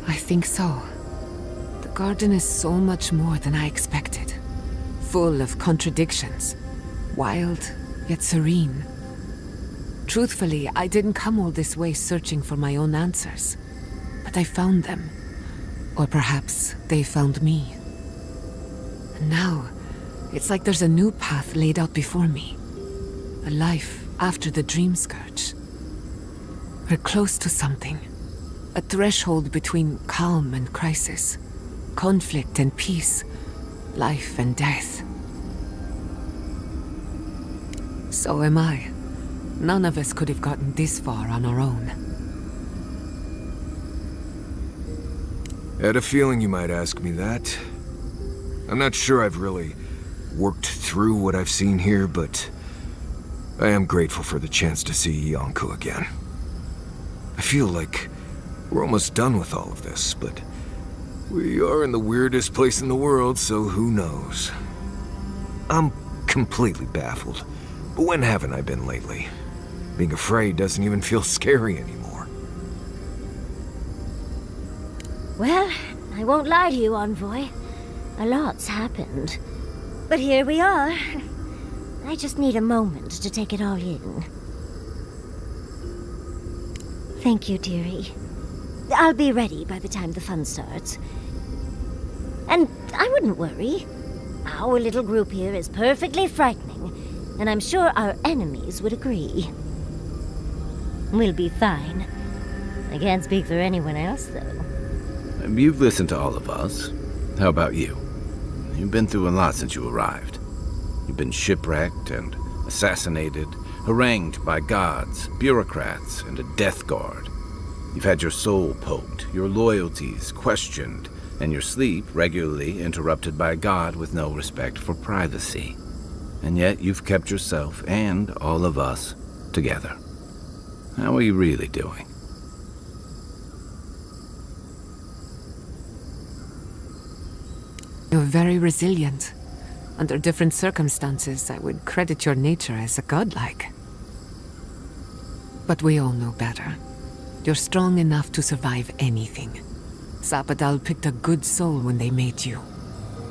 I think so. The garden is so much more than I expected. Full of contradictions. Wild, yet serene. Truthfully, I didn't come all this way searching for my own answers. But I found them. Or perhaps they found me. And now, it's like there's a new path laid out before me. A life after the dream scourge. We're close to something. A threshold between calm and crisis. Conflict and peace. Life and death. So am I. None of us could have gotten this far on our own. Had a feeling you might ask me that. I'm not sure I've really worked through what I've seen here, but I am grateful for the chance to see Yonko again. I feel like we're almost done with all of this, but we are in the weirdest place in the world, so who knows? I'm completely baffled, but when haven't I been lately? Being afraid doesn't even feel scary anymore. Well, I won't lie to you, Envoy. A lot's happened. But here we are. I just need a moment to take it all in. Thank you, dearie. I'll be ready by the time the fun starts. And I wouldn't worry. Our little group here is perfectly frightening, and I'm sure our enemies would agree. We'll be fine. I can't speak for anyone else, though. You've listened to all of us. How about you? You've been through a lot since you arrived. You've been shipwrecked and assassinated, harangued by gods, bureaucrats, and a death guard. You've had your soul poked, your loyalties questioned, and your sleep regularly interrupted by a god with no respect for privacy. And yet you've kept yourself and all of us together. How are you really doing? You're very resilient. Under different circumstances, I would credit your nature as a godlike. But we all know better. You're strong enough to survive anything. Sapadal picked a good soul when they made you.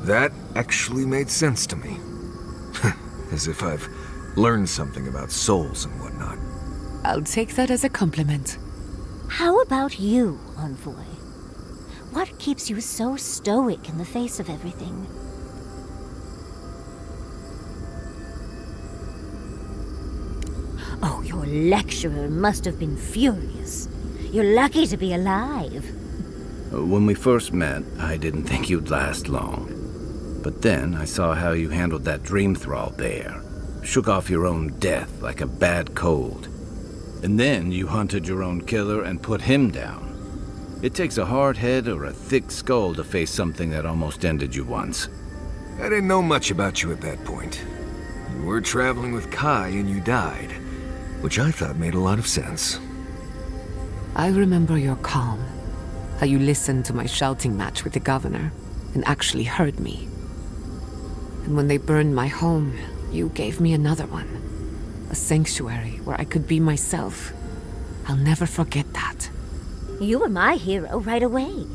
That actually made sense to me. As if I've learned something about souls and whatnot. I'll take that as a compliment. How about you, Envoy? What keeps you so stoic in the face of everything? Oh, your lecturer must have been furious. You're lucky to be alive. When we first met, I didn't think you'd last long. But then I saw how you handled that dream thrall bear. Shook off your own death like a bad cold. And then you hunted your own killer and put him down. It takes a hard head or a thick skull to face something that almost ended you once. I didn't know much about you at that point. You were traveling with Kai and you died, which I thought made a lot of sense. I remember your calm. How you listened to my shouting match with the governor and actually heard me. And when they burned my home, you gave me another one. A sanctuary where I could be myself. I'll never forget that. You were my hero right away.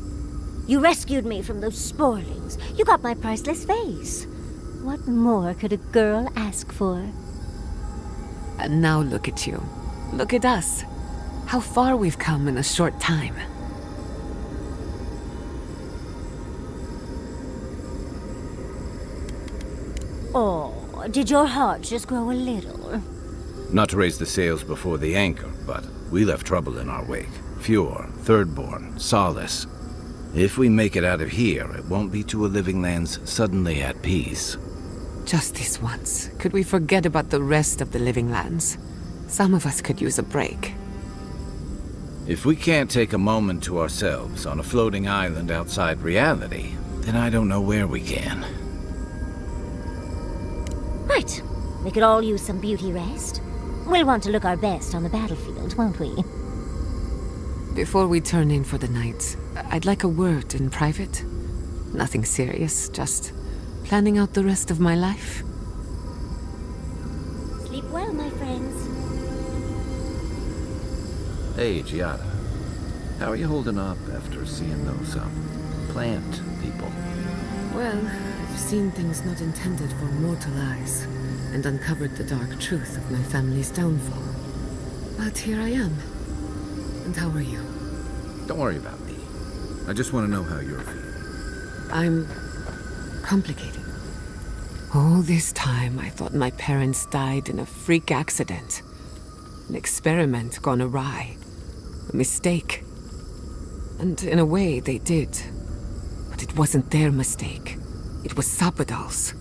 You rescued me from those sporlings. You got my priceless face. What more could a girl ask for? And now look at you. Look at us. How far we've come in a short time. Oh, did your heart just grow a little? Not to raise the sails before the anchor, but we left trouble in our wake. Fjord, Thirdborn, Solace. If we make it out of here, it won't be to a living lands suddenly at peace. Just this once. Could we forget about the rest of the living lands? Some of us could use a break. If we can't take a moment to ourselves on a floating island outside reality, then I don't know where we can. Right. We could all use some beauty rest. We'll want to look our best on the battlefield, won't we? Before we turn in for the night, I'd like a word in private. Nothing serious, just planning out the rest of my life. Sleep well, my friends. Hey, Giada. How are you holding up after seeing those, plant people? Well, I've seen things not intended for mortal eyes, and uncovered the dark truth of my family's downfall. But here I am. And how are you? Don't worry about me. I just want to know how you're feeling. I'm complicated. All this time, I thought my parents died in a freak accident. An experiment gone awry. A mistake. And in a way, they did. But it wasn't their mistake. It was Sapadal's.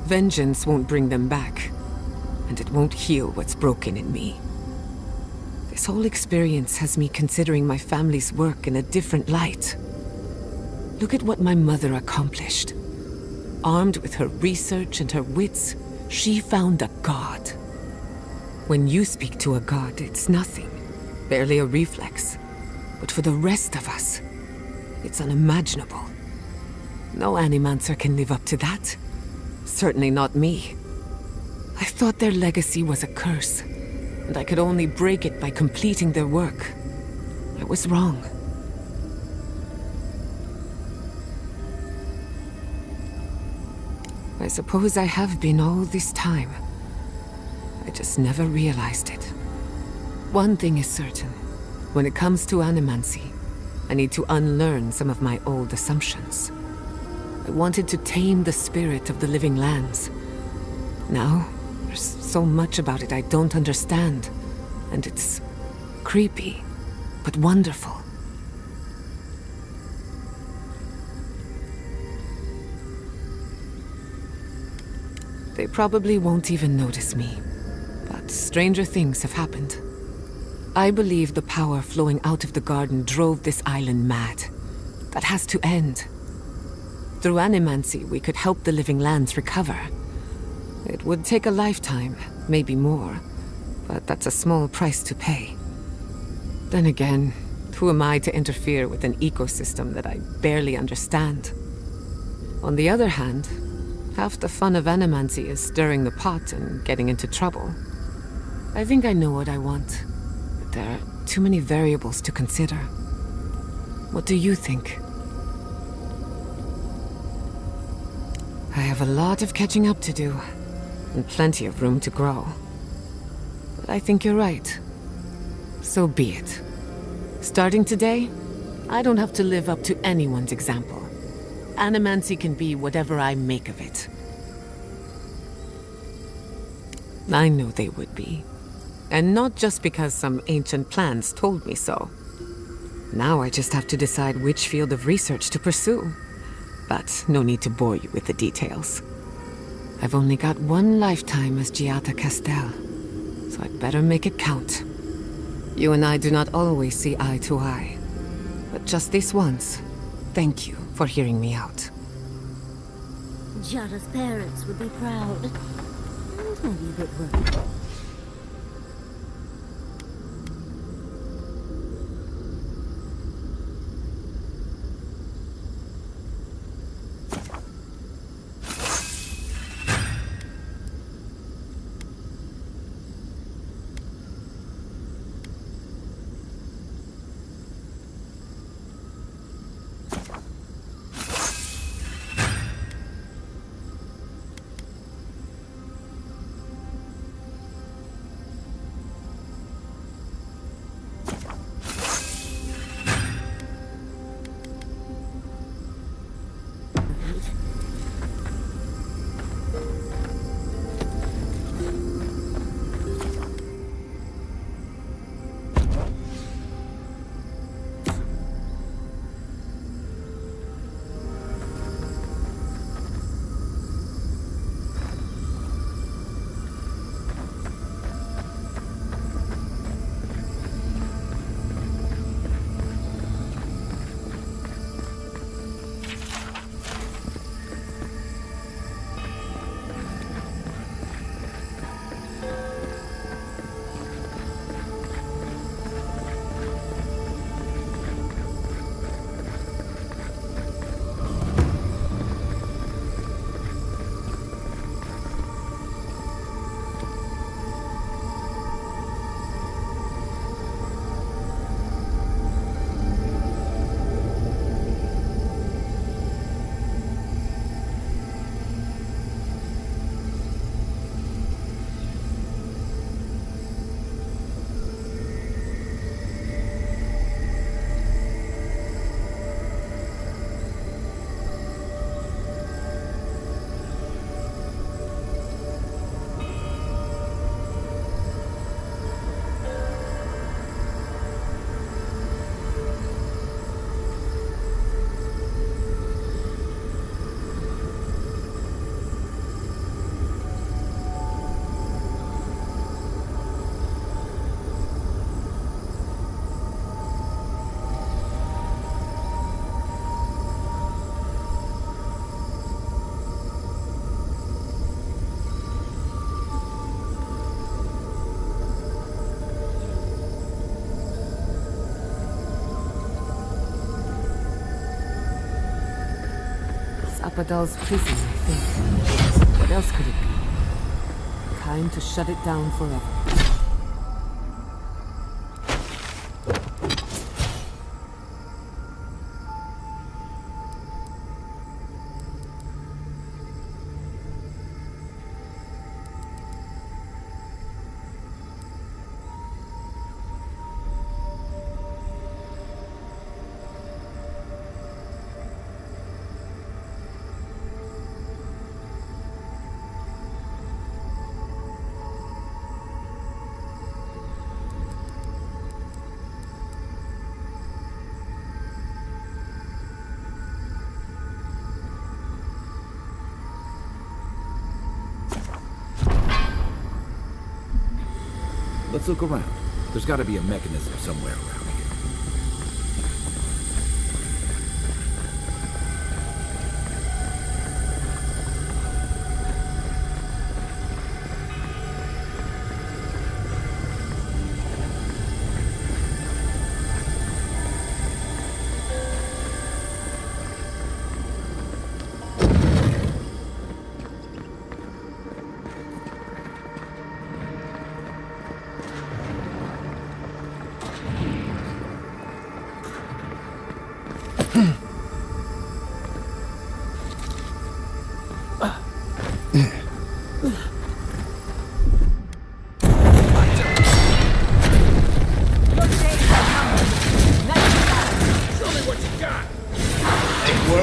Vengeance won't bring them back. And it won't heal what's broken in me. This whole experience has me considering my family's work in a different light. Look at what my mother accomplished. Armed with her research and her wits, she found a god. When you speak to a god, it's nothing. Barely a reflex. But for the rest of us, it's unimaginable. No Animancer can live up to that. Certainly not me. I thought their legacy was a curse, and I could only break it by completing their work. I was wrong. I suppose I have been all this time. I just never realized it. One thing is certain. When it comes to animancy, I need to unlearn some of my old assumptions. I wanted to tame the spirit of the living lands. Now, there's so much about it I don't understand. And it's creepy, but wonderful. They probably won't even notice me. But stranger things have happened. I believe the power flowing out of the garden drove this island mad. That has to end. Through animancy, we could help the living lands recover. It would take a lifetime, maybe more, but that's a small price to pay. Then again, who am I to interfere with an ecosystem that I barely understand? On the other hand, half the fun of animancy is stirring the pot and getting into trouble. I think I know what I want, but there are too many variables to consider. What do you think? I have a lot of catching up to do, and plenty of room to grow. But I think you're right. So be it. Starting today, I don't have to live up to anyone's example. Animancy can be whatever I make of it. I know they would be. And not just because some ancient plans told me so. Now I just have to decide which field of research to pursue. But no need to bore you with the details. I've only got one lifetime as Giada Castel, so I'd better make it count. You and I do not always see eye to eye. But just this once, thank you for hearing me out. Giada's parents would be proud. And maybe a bit worried. Sapadal's prison, I think. What else could it be? Time to shut it down forever. Let's look around. There's got to be a mechanism somewhere around here.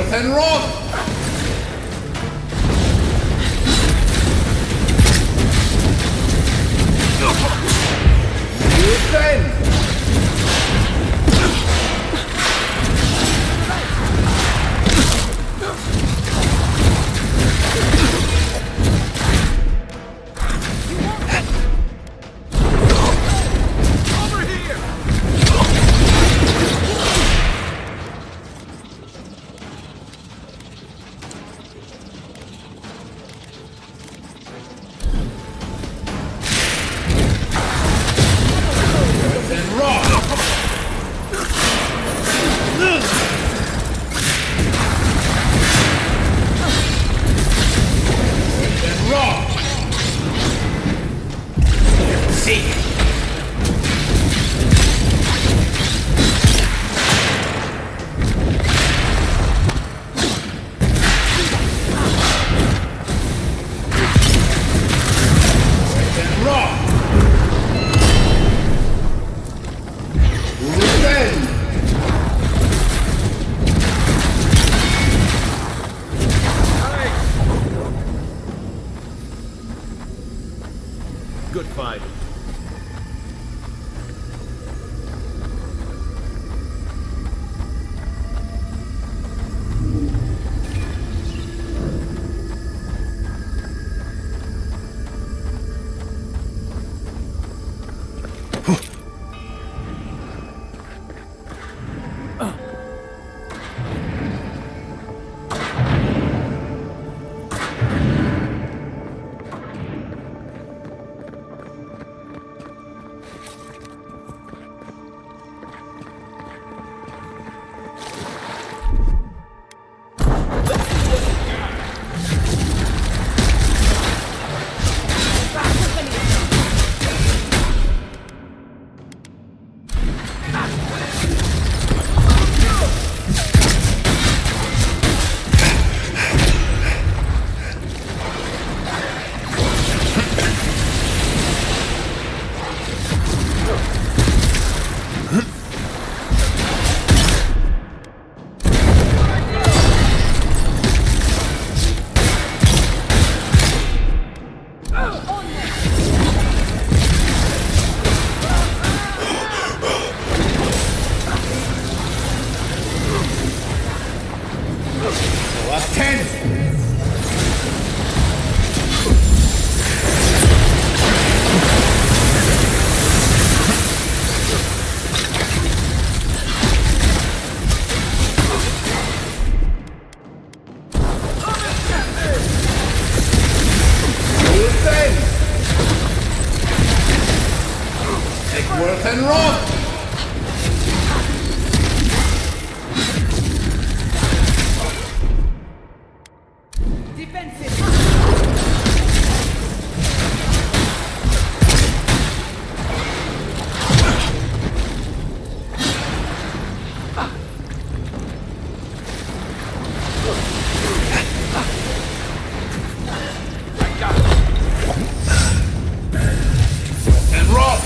And Roth! You then! Good fight. And Roth! And rock!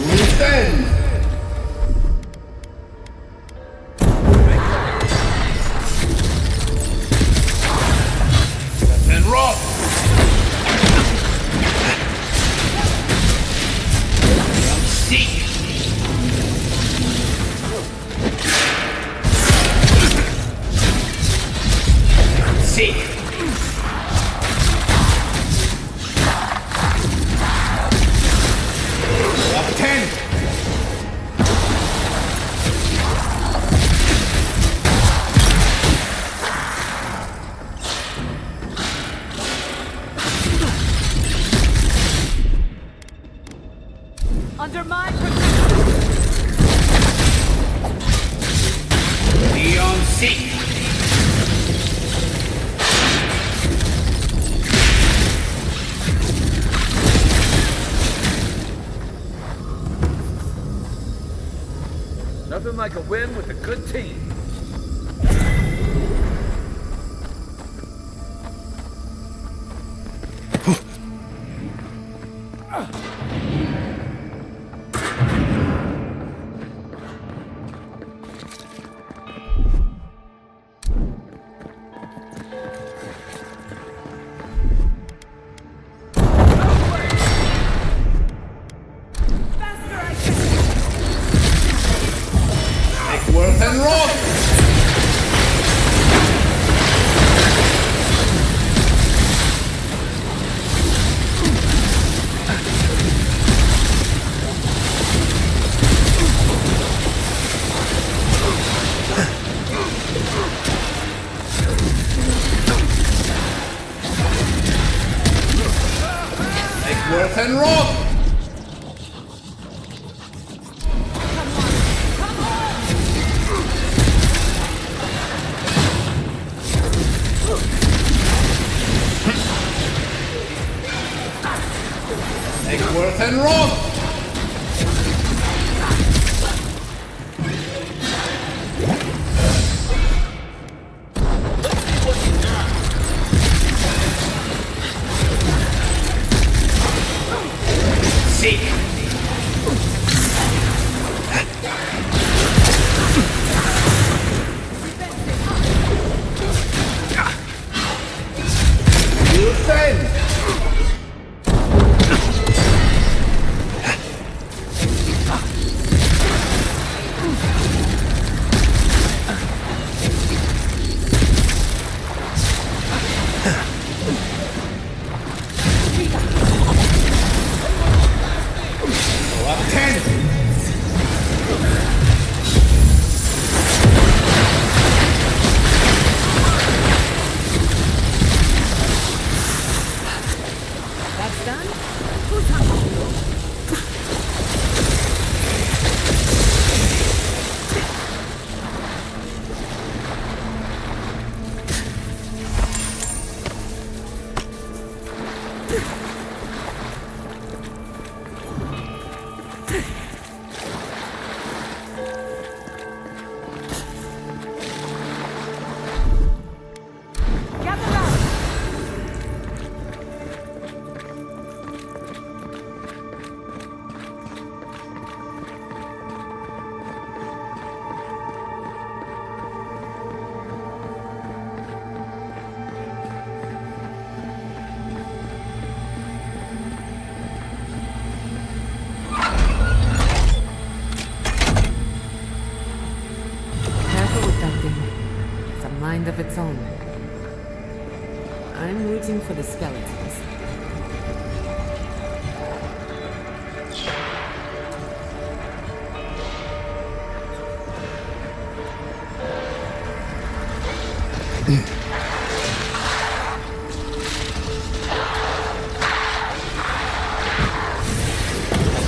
Defend! And rock! Seek! Seek! Ten! Under my Beyond seek! Nothing like a win with a good team. Worth and rock! Worth and rock! Worth and rock! Seek! Defend! Mind of its own. I'm rooting for the skeletons.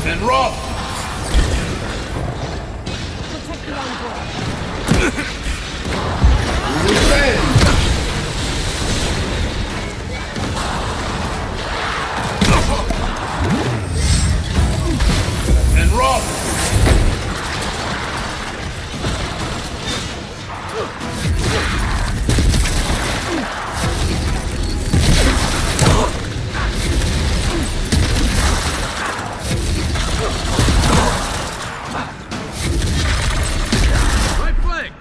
And Roth! Protect the envoy. Revenge! And Roth! Right flank!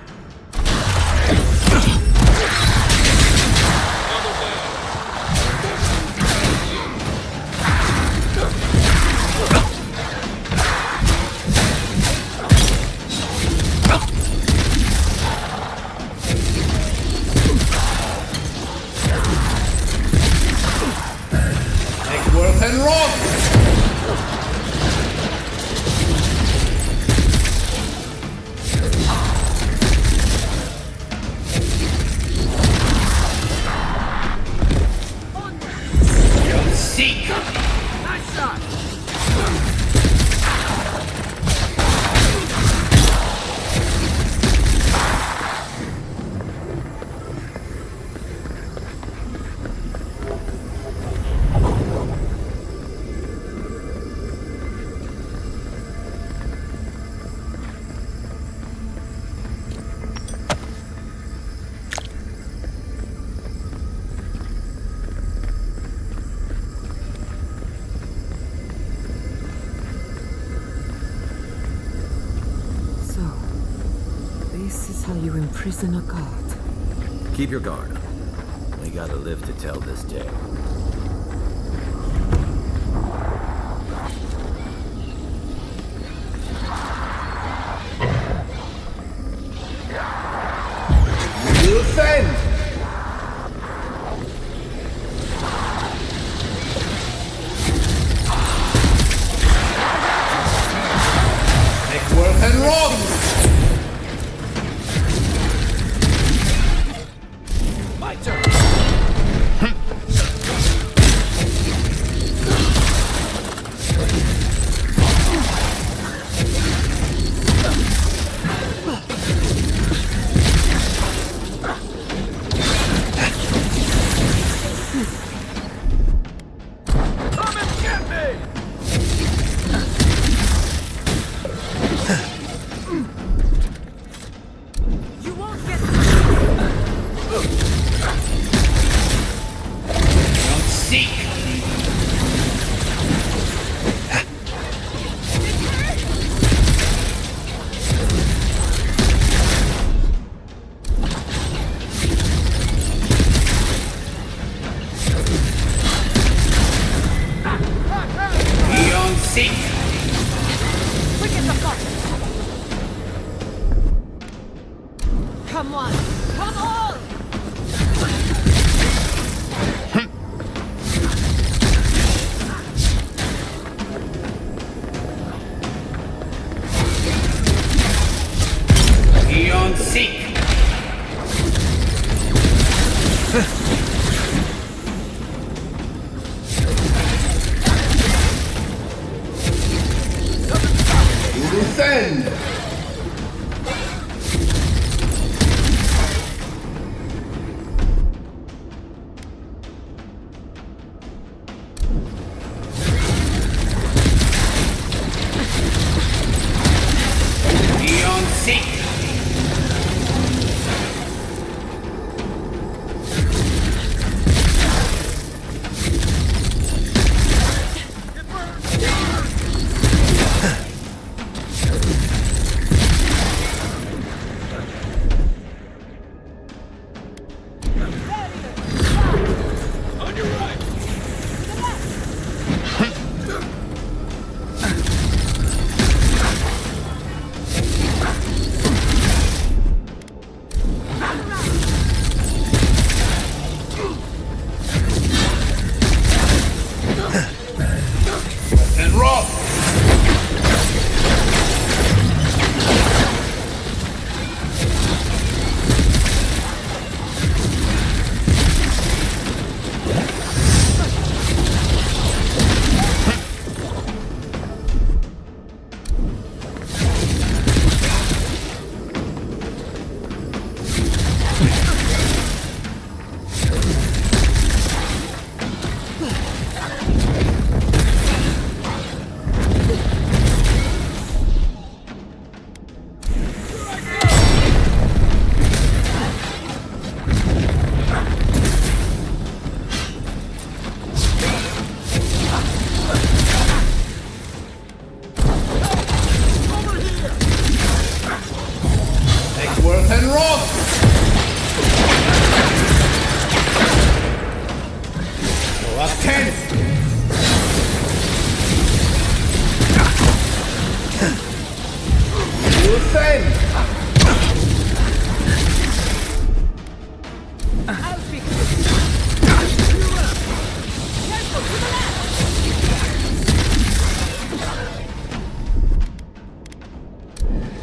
Worth and Roth! You'll seek! Nice shot! So, this is how you imprison a god. Keep your guard up. We gotta live to tell this tale. Defend! Make Worth and Roth! My turn! Come and get me! You won't get Don't seek! Beyond seek! quick as a fox. Come on! Come on! Beyond seek! Defend! seek! On your right! And roll! Worth and roll! Up 10! Defend! I'll fix it.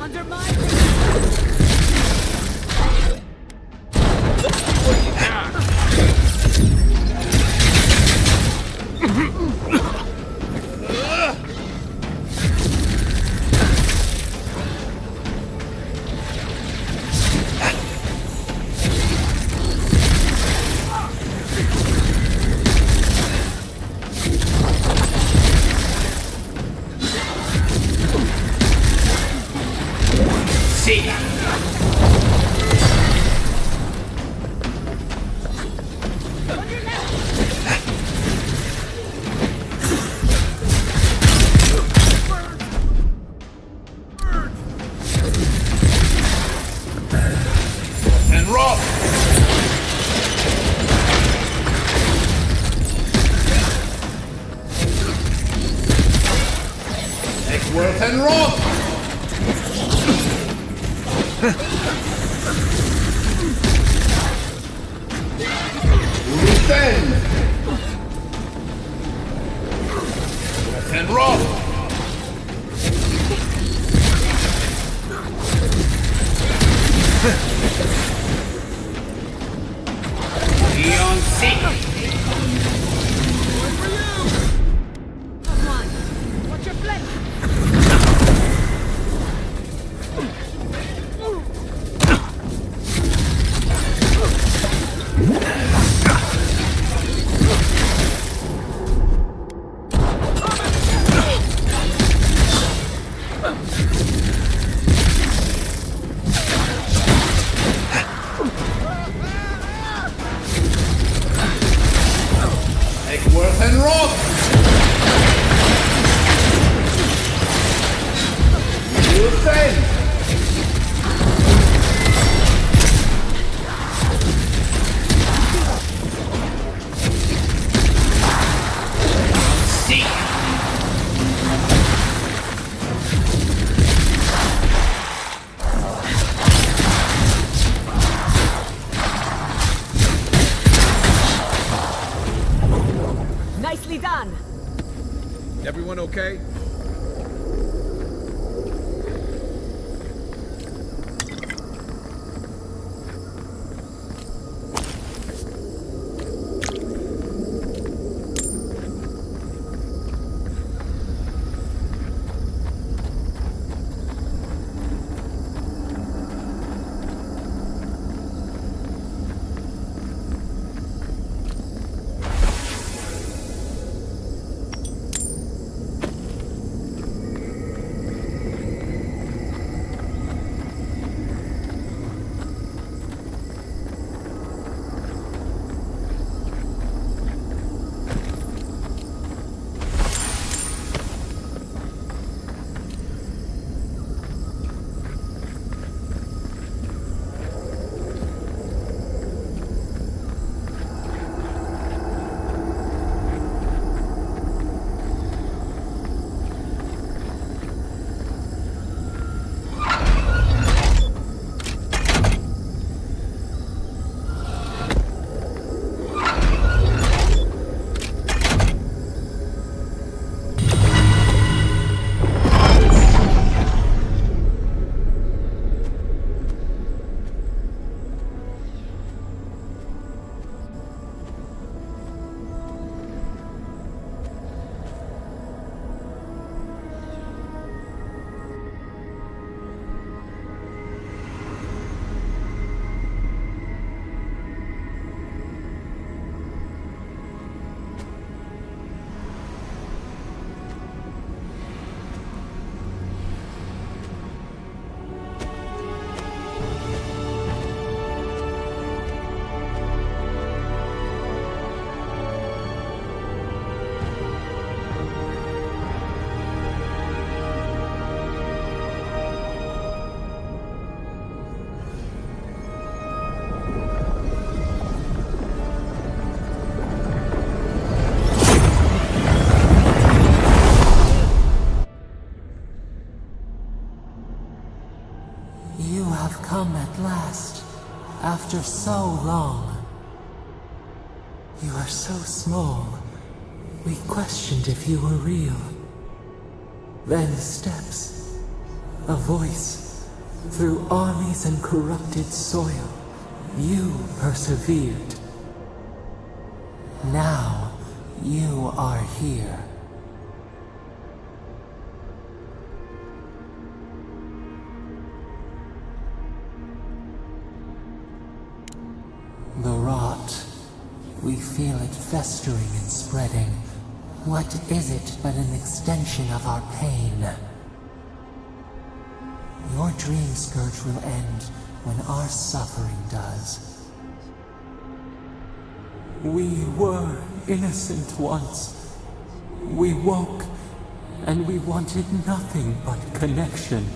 Under my Seek! And roll! Next worth and roll! Defend! And roll! Beyond seek! come on. What's your plan? Make worth and roll! Defend! Seek! Nicely done. Everyone okay? You've come at last, after so long. You are so small, we questioned if you were real. Then steps, a voice, through armies and corrupted soil. You persevered. Now, you are here. The rot. We feel it festering and spreading. What is it but an extension of our pain? Your dream scourge will end when our suffering does. We were innocent once. We woke, and we wanted nothing but connection.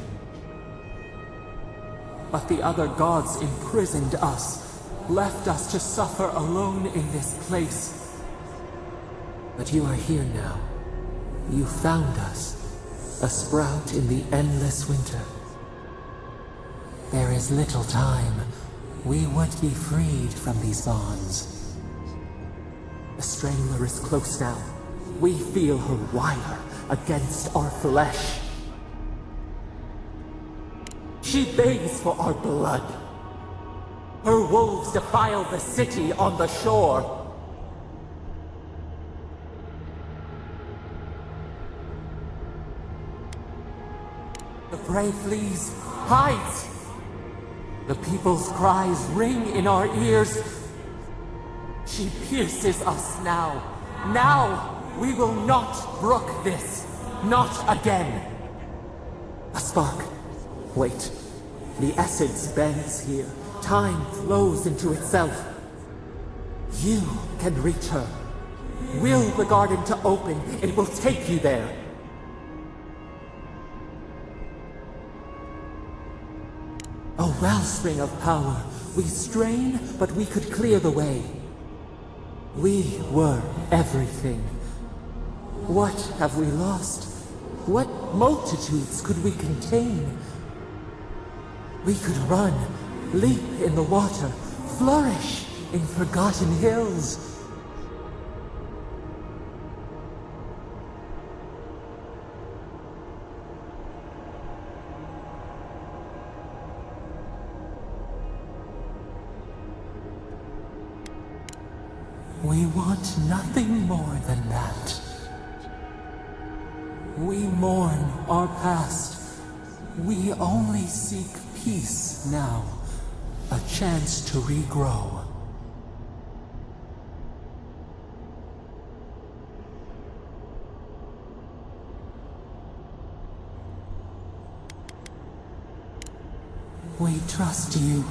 But the other gods imprisoned us, left us to suffer alone in this place. But you are here now. You found us, a sprout in the endless winter. There is little time. We would be freed from these bonds. The Strangler is close now. We feel her wire against our flesh. She begs for our blood. Her wolves defile the city on the shore. The prey flees, hides. The people's cries ring in our ears. She pierces us now. Now, we will not brook this. Not again. A spark. Wait. The essence bends here. Time flows into itself. You can reach her. Will the garden to open, it will take you there. A wellspring of power. We strain, but we could clear the way. We were everything. What have we lost? What multitudes could we contain? We could run, leap in the water, flourish in forgotten hills. We want nothing more than that. We mourn our past. We only seek peace now. A chance to regrow. We trust you.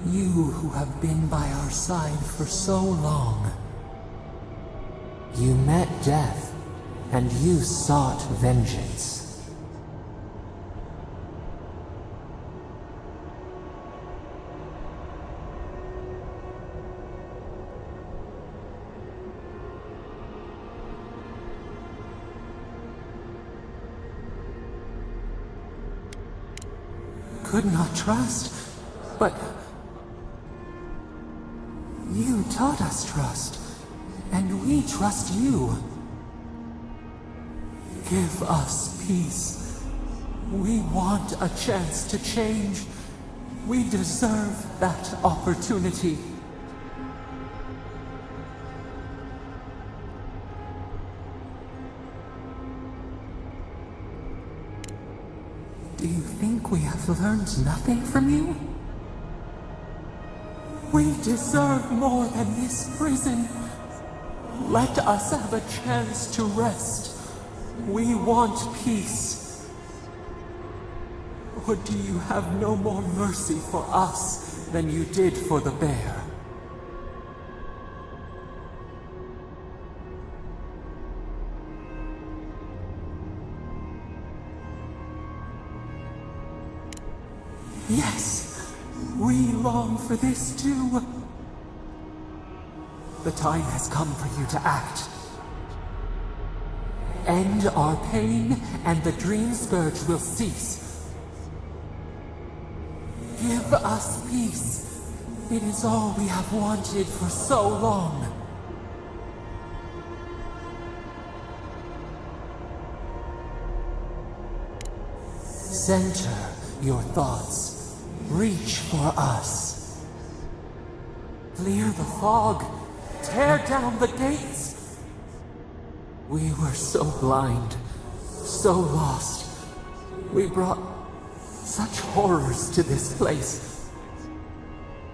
You who have been by our side for so long. You met death, and you sought vengeance. Could not trust, but you taught us trust, and we trust you. Give us peace. We want a chance to change. We deserve that opportunity. Do you think we have learned nothing from you? We deserve more than this prison. Let us have a chance to rest. We want peace. Or do you have no more mercy for us than you did for the bear? Yes, we long for this too. The time has come for you to act. End our pain, and the dream scourge will cease. Give us peace. It is all we have wanted for so long. Center your thoughts. Reach for us. Clear the fog. Tear down the gates. We were so blind, so lost. We brought such horrors to this place.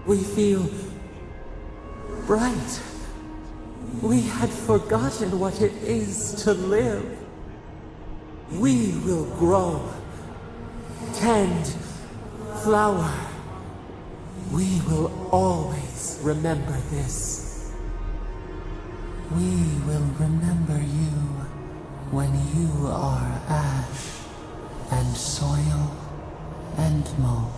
We feel bright. We had forgotten what it is to live. We will grow, tend, flower. We will always remember this. We will remember you when you are ash and soil and mulch.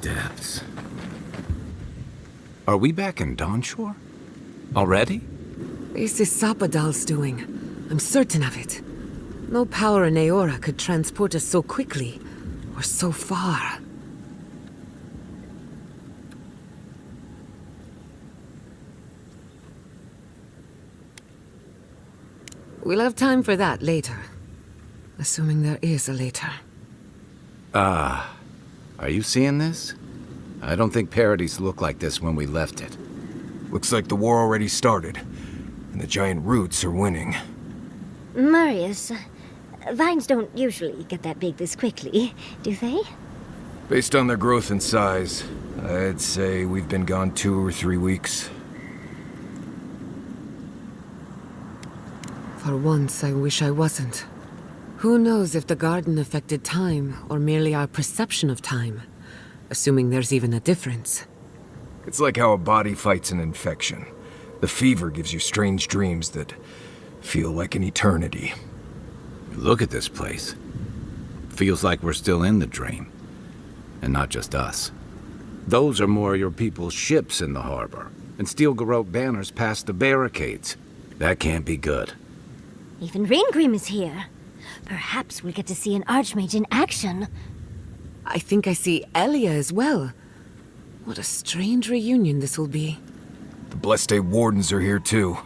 Depths. Are we back in Dawnshore? Already? This is Sapadal's doing. I'm certain of it. No power in Aora could transport us so quickly, or so far. We'll have time for that later. Assuming there is a later. Are you seeing this? I don't think Paradise looked like this when we left it. Looks like the war already started, and the giant roots are winning. Marius, vines don't usually get that big this quickly, do they? Based on their growth and size, I'd say we've been gone 2 or 3 weeks. For once, I wish I wasn't. Who knows if the garden affected time, or merely our perception of time? Assuming there's even a difference. It's like how a body fights an infection. The fever gives you strange dreams that feel like an eternity. Look at this place. Feels like we're still in the dream. And not just us. Those are more your people's ships in the harbor, and steel garrote banners past the barricades. That can't be good. Even Reingrim is here. Perhaps we'll get to see an Archmage in action. I think I see Elia as well. What a strange reunion this will be. The Blessed Wardens are here too.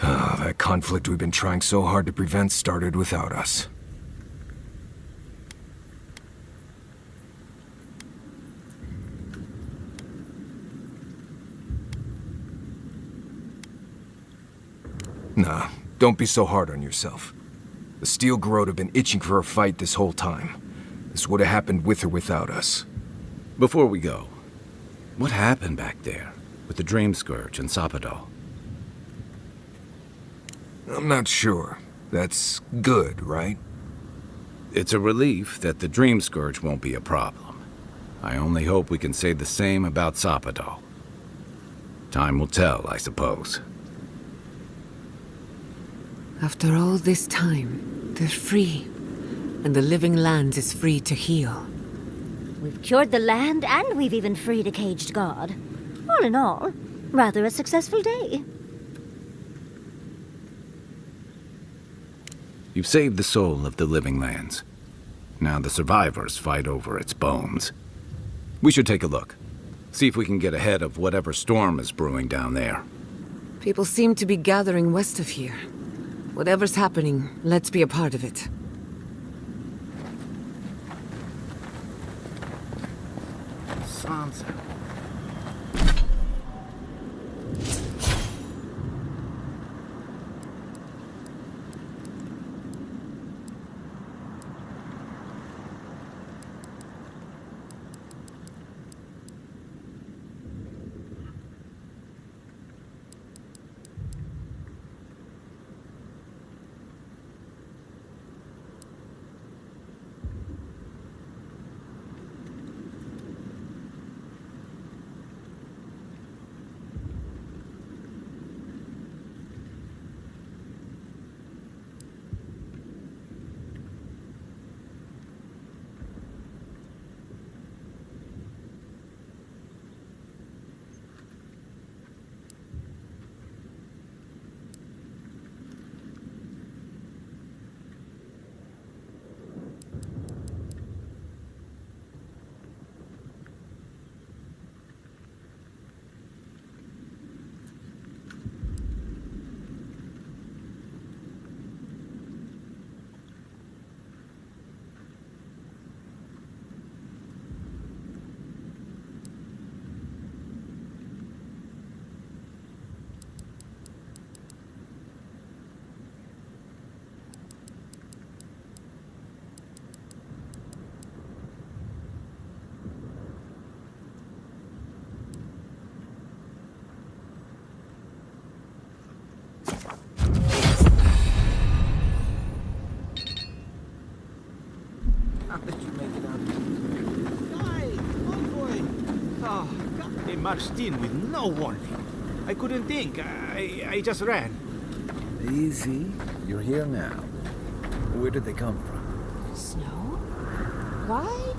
That conflict we've been trying so hard to prevent started without us. Nah, don't be so hard on yourself. The Steel Garrote have been itching for a fight this whole time. This would have happened with or without us. Before we go, what happened back there with the Dream Scourge and Sapadal? I'm not sure. That's good, right? It's a relief that the Dream Scourge won't be a problem. I only hope we can say the same about Sapadal. Time will tell, I suppose. After all this time, they're free. And the living land is free to heal. We've cured the land, and we've even freed a caged god. All in all, rather a successful day. You've saved the soul of the living lands. Now the survivors fight over its bones. We should take a look. See if we can get ahead of whatever storm is brewing down there. People seem to be gathering west of here. Whatever's happening, let's be a part of it. Sansa. Marched in with no warning. I couldn't think. I just ran. Easy. You're here now. Where did they come from? Snow? Why